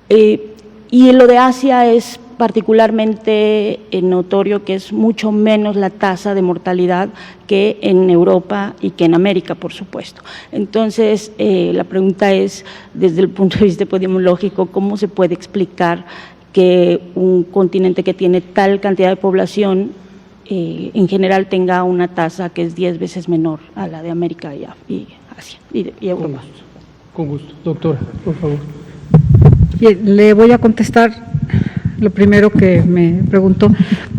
Y en lo de Asia es particularmente notorio que es mucho menos la tasa de mortalidad que en Europa y que en América, por supuesto. Entonces, la pregunta es, desde el punto de vista epidemiológico, ¿cómo se puede explicar que un continente que tiene tal cantidad de población en general tenga una tasa que es 10 veces menor a la de América y Asia y Europa? Con gusto. Doctora, por favor. Bien, le voy a contestar lo primero que me preguntó.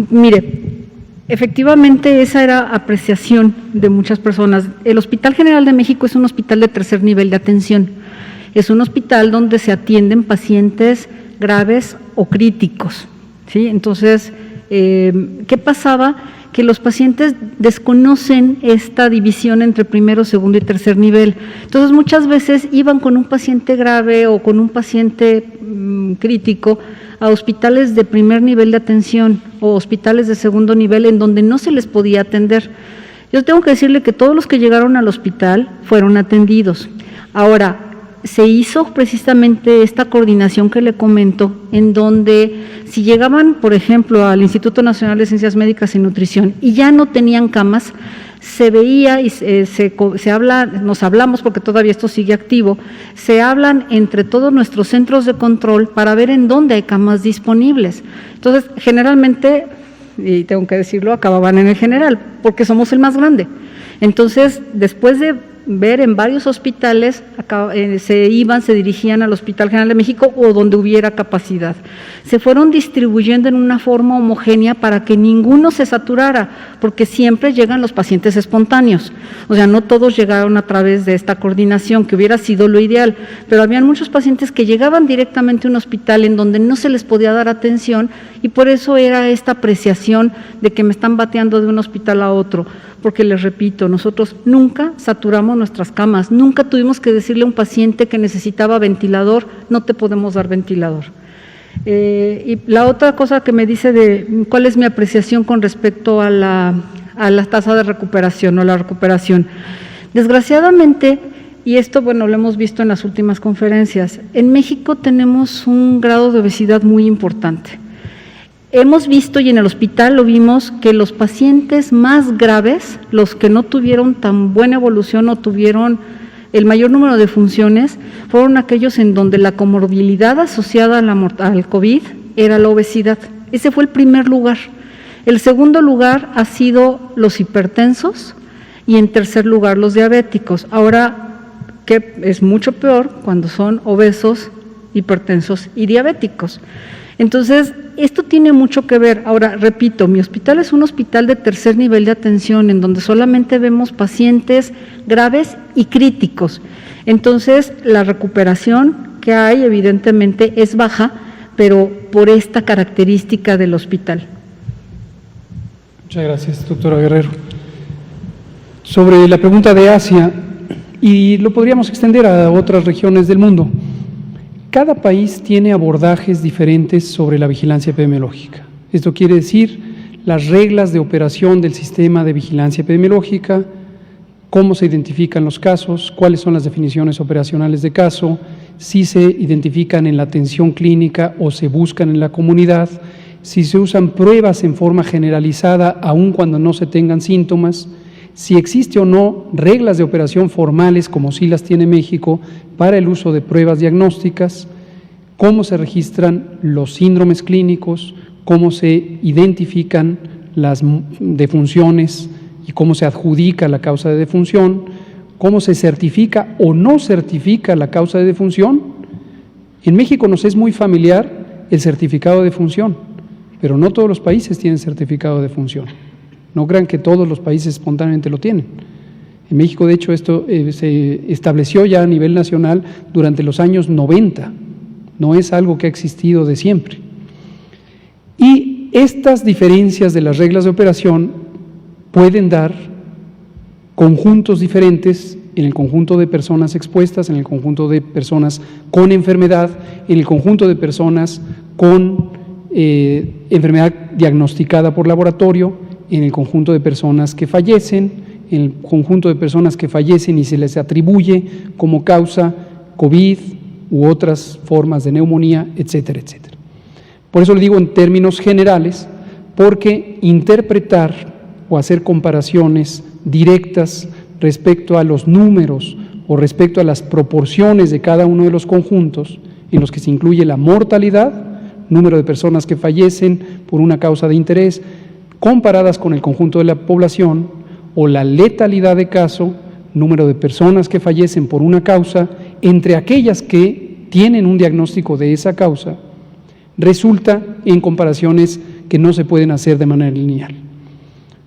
Mire, efectivamente esa era apreciación de muchas personas. El Hospital General de México es un hospital de tercer nivel de atención. Es un hospital donde se atienden pacientes graves o críticos, ¿sí? Entonces, ¿qué pasaba? Que los pacientes desconocen esta división entre primero, segundo y tercer nivel. Entonces, muchas veces iban con un paciente grave o con un paciente crítico a hospitales de primer nivel de atención o hospitales de segundo nivel en donde no se les podía atender. Yo tengo que decirle que todos los que llegaron al hospital fueron atendidos. Ahora, se hizo precisamente esta coordinación que le comento, en donde si llegaban, por ejemplo, al Instituto Nacional de Ciencias Médicas y Nutrición y ya no tenían camas, se veía y se habla, nos hablamos porque todavía esto sigue activo, se hablan entre todos nuestros centros de control para ver en dónde hay camas disponibles. Entonces, generalmente, y tengo que decirlo, acababan en el general, porque somos el más grande. Entonces, después de ver en varios hospitales, se dirigían al Hospital General de México o donde hubiera capacidad. Se fueron distribuyendo en una forma homogénea para que ninguno se saturara, porque siempre llegan los pacientes espontáneos. O sea, no todos llegaron a través de esta coordinación, que hubiera sido lo ideal, pero habían muchos pacientes que llegaban directamente a un hospital en donde no se les podía dar atención, y por eso era esta apreciación de que me están bateando de un hospital a otro, porque les repito, nosotros nunca saturamos nuestras camas, nunca tuvimos que decirle a un paciente que necesitaba ventilador, no te podemos dar ventilador. Y la otra cosa que me dice de cuál es mi apreciación con respecto a la tasa de recuperación o la recuperación. Desgraciadamente, y esto, bueno, lo hemos visto en las últimas conferencias, en México tenemos un grado de obesidad muy importante. Hemos visto, y en el hospital lo vimos, que los pacientes más graves, los que no tuvieron tan buena evolución o tuvieron el mayor número de funciones, fueron aquellos en donde la comorbilidad asociada al COVID era la obesidad. Ese fue el primer lugar. El segundo lugar ha sido los hipertensos y en tercer lugar los diabéticos. Ahora, que es mucho peor cuando son obesos, hipertensos y diabéticos. Entonces, esto tiene mucho que ver. Ahora, repito, mi hospital es un hospital de tercer nivel de atención en donde solamente vemos pacientes graves y críticos. Entonces, la recuperación que hay evidentemente es baja, pero por esta característica del hospital. Muchas gracias, doctora Guerrero. Sobre la pregunta de Asia, y lo podríamos extender a otras regiones del mundo. Cada país tiene abordajes diferentes sobre la vigilancia epidemiológica. Esto quiere decir las reglas de operación del sistema de vigilancia epidemiológica, cómo se identifican los casos, cuáles son las definiciones operacionales de caso, si se identifican en la atención clínica o se buscan en la comunidad, si se usan pruebas en forma generalizada aun cuando no se tengan síntomas, si existe o no reglas de operación formales, como sí las tiene México, para el uso de pruebas diagnósticas, cómo se registran los síndromes clínicos, cómo se identifican las defunciones y cómo se adjudica la causa de defunción, cómo se certifica o no certifica la causa de defunción. En México nos es muy familiar el certificado de defunción, pero no todos los países tienen certificado de defunción. No crean que todos los países espontáneamente lo tienen. En México, de hecho, esto se estableció ya a nivel nacional durante los años 90. No es algo que ha existido de siempre. Y estas diferencias de las reglas de operación pueden dar conjuntos diferentes en el conjunto de personas expuestas, en el conjunto de personas con enfermedad, en el conjunto de personas con enfermedad diagnosticada por laboratorio, en el conjunto de personas que fallecen, en el conjunto de personas que fallecen y se les atribuye como causa COVID u otras formas de neumonía, etcétera, etcétera. Por eso le digo en términos generales, porque interpretar o hacer comparaciones directas respecto a los números o respecto a las proporciones de cada uno de los conjuntos en los que se incluye la mortalidad, número de personas que fallecen por una causa de interés, comparadas con el conjunto de la población, o la letalidad de caso, número de personas que fallecen por una causa, entre aquellas que tienen un diagnóstico de esa causa, resulta en comparaciones que no se pueden hacer de manera lineal.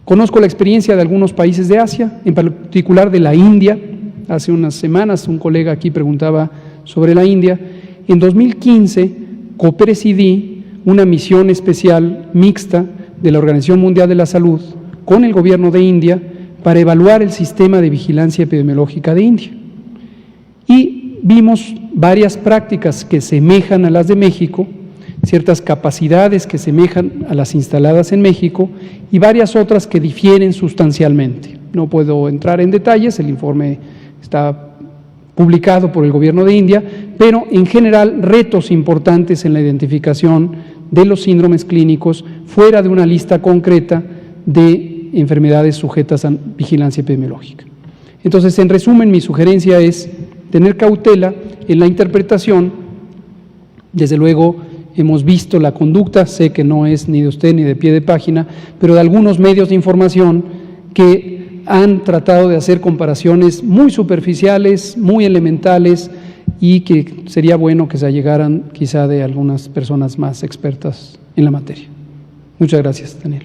Conozco la experiencia de algunos países de Asia, en particular de la India. Hace unas semanas un colega aquí preguntaba sobre la India. En 2015 copresidí una misión especial mixta de la Organización Mundial de la Salud con el gobierno de India para evaluar el sistema de vigilancia epidemiológica de India. Y vimos varias prácticas que semejan a las de México, ciertas capacidades que semejan a las instaladas en México y varias otras que difieren sustancialmente. No puedo entrar en detalles, el informe está publicado por el gobierno de India, pero en general retos importantes en la identificación de los síndromes clínicos fuera de una lista concreta de enfermedades sujetas a vigilancia epidemiológica. Entonces, en resumen, mi sugerencia es tener cautela en la interpretación. Desde luego, hemos visto la conducta, sé que no es ni de usted ni de pie de página, pero de algunos medios de información que han tratado de hacer comparaciones muy superficiales, muy elementales, y que sería bueno que se allegaran quizá de algunas personas más expertas en la materia. Muchas gracias, Daniel.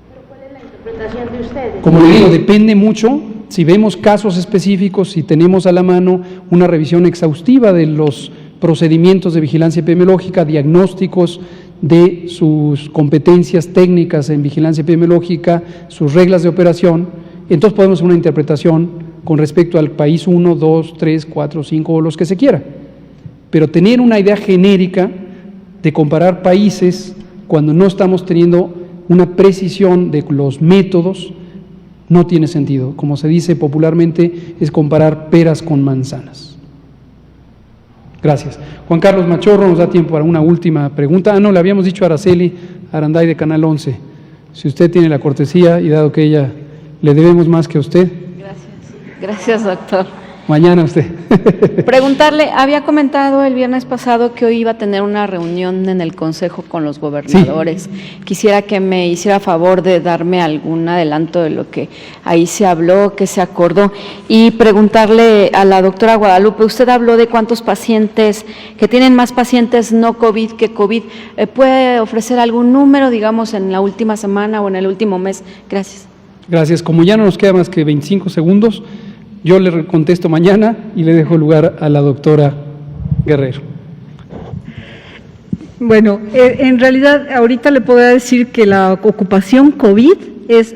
¿Pero cuál es la interpretación de ustedes? Como le digo, depende mucho. Si vemos casos específicos, si tenemos a la mano una revisión exhaustiva de los procedimientos de vigilancia epidemiológica, diagnósticos de sus competencias técnicas en vigilancia epidemiológica, sus reglas de operación, entonces podemos hacer una interpretación con respecto al país 1, 2, 3, 4, 5 o los que se quiera. Pero tener una idea genérica de comparar países cuando no estamos teniendo una precisión de los métodos no tiene sentido. Como se dice popularmente, es comparar peras con manzanas. Gracias. Juan Carlos Machorro, nos da tiempo para una última pregunta. No, le habíamos dicho a Araceli Aranday de Canal 11. Si usted tiene la cortesía y dado que ella le debemos más que a usted. Gracias, doctor. Mañana usted. Preguntarle, había comentado el viernes pasado que hoy iba a tener una reunión en el Consejo con los gobernadores. Sí. Quisiera que me hiciera favor de darme algún adelanto de lo que ahí se habló, que se acordó. Y preguntarle a la doctora Guadalupe, usted habló de cuántos pacientes, que tienen más pacientes no COVID que COVID. ¿Puede ofrecer algún número, digamos, en la última semana o en el último mes? Gracias. Gracias. Como ya no nos queda más que 25 segundos, yo le contesto mañana y le dejo lugar a la doctora Guerrero. Bueno, en realidad ahorita le puedo decir que la ocupación COVID es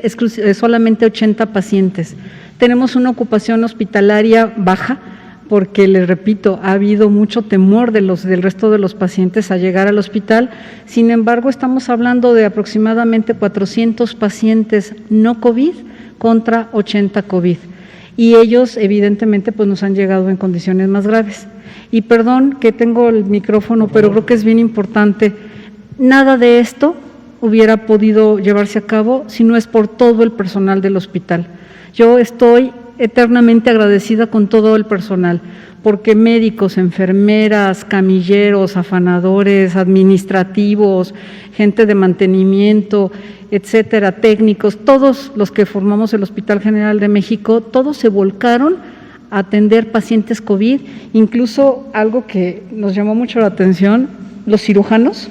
solamente 80 pacientes. Tenemos una ocupación hospitalaria baja porque, les repito, ha habido mucho temor del resto de los pacientes a llegar al hospital. Sin embargo, estamos hablando de aproximadamente 400 pacientes no COVID contra 80 COVID. Y ellos, evidentemente, pues nos han llegado en condiciones más graves. Y perdón que tengo el micrófono, pero creo que es bien importante. Nada de esto hubiera podido llevarse a cabo si no es por todo el personal del hospital. Yo estoy eternamente agradecida con todo el personal, porque médicos, enfermeras, camilleros, afanadores, administrativos, gente de mantenimiento, etcétera, técnicos, todos los que formamos el Hospital General de México, todos se volcaron a atender pacientes COVID, incluso algo que nos llamó mucho la atención, los cirujanos.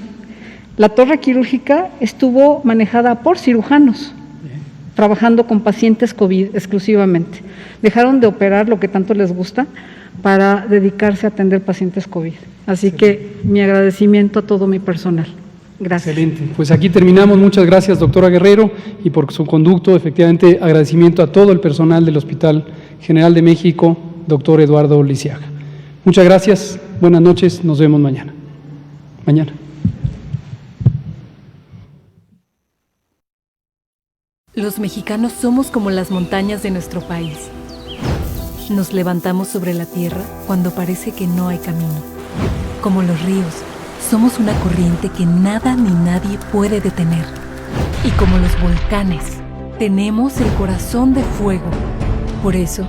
La torre quirúrgica estuvo manejada por cirujanos, trabajando con pacientes COVID exclusivamente. Dejaron de operar lo que tanto les gusta para dedicarse a atender pacientes COVID. Así que mi agradecimiento a todo mi personal. Gracias. Excelente. Pues aquí terminamos. Muchas gracias, doctora Guerrero, y por su conducto, efectivamente, agradecimiento a todo el personal del Hospital General de México, doctor Eduardo Lisiaga. Muchas gracias, buenas noches, nos vemos mañana. Los mexicanos somos como las montañas de nuestro país. Nos levantamos sobre la tierra cuando parece que no hay camino. Como los ríos, somos una corriente que nada ni nadie puede detener. Y como los volcanes, tenemos el corazón de fuego. Por eso,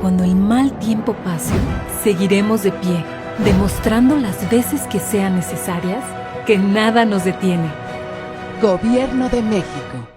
cuando el mal tiempo pase, seguiremos de pie, demostrando las veces que sean necesarias que nada nos detiene. Gobierno de México.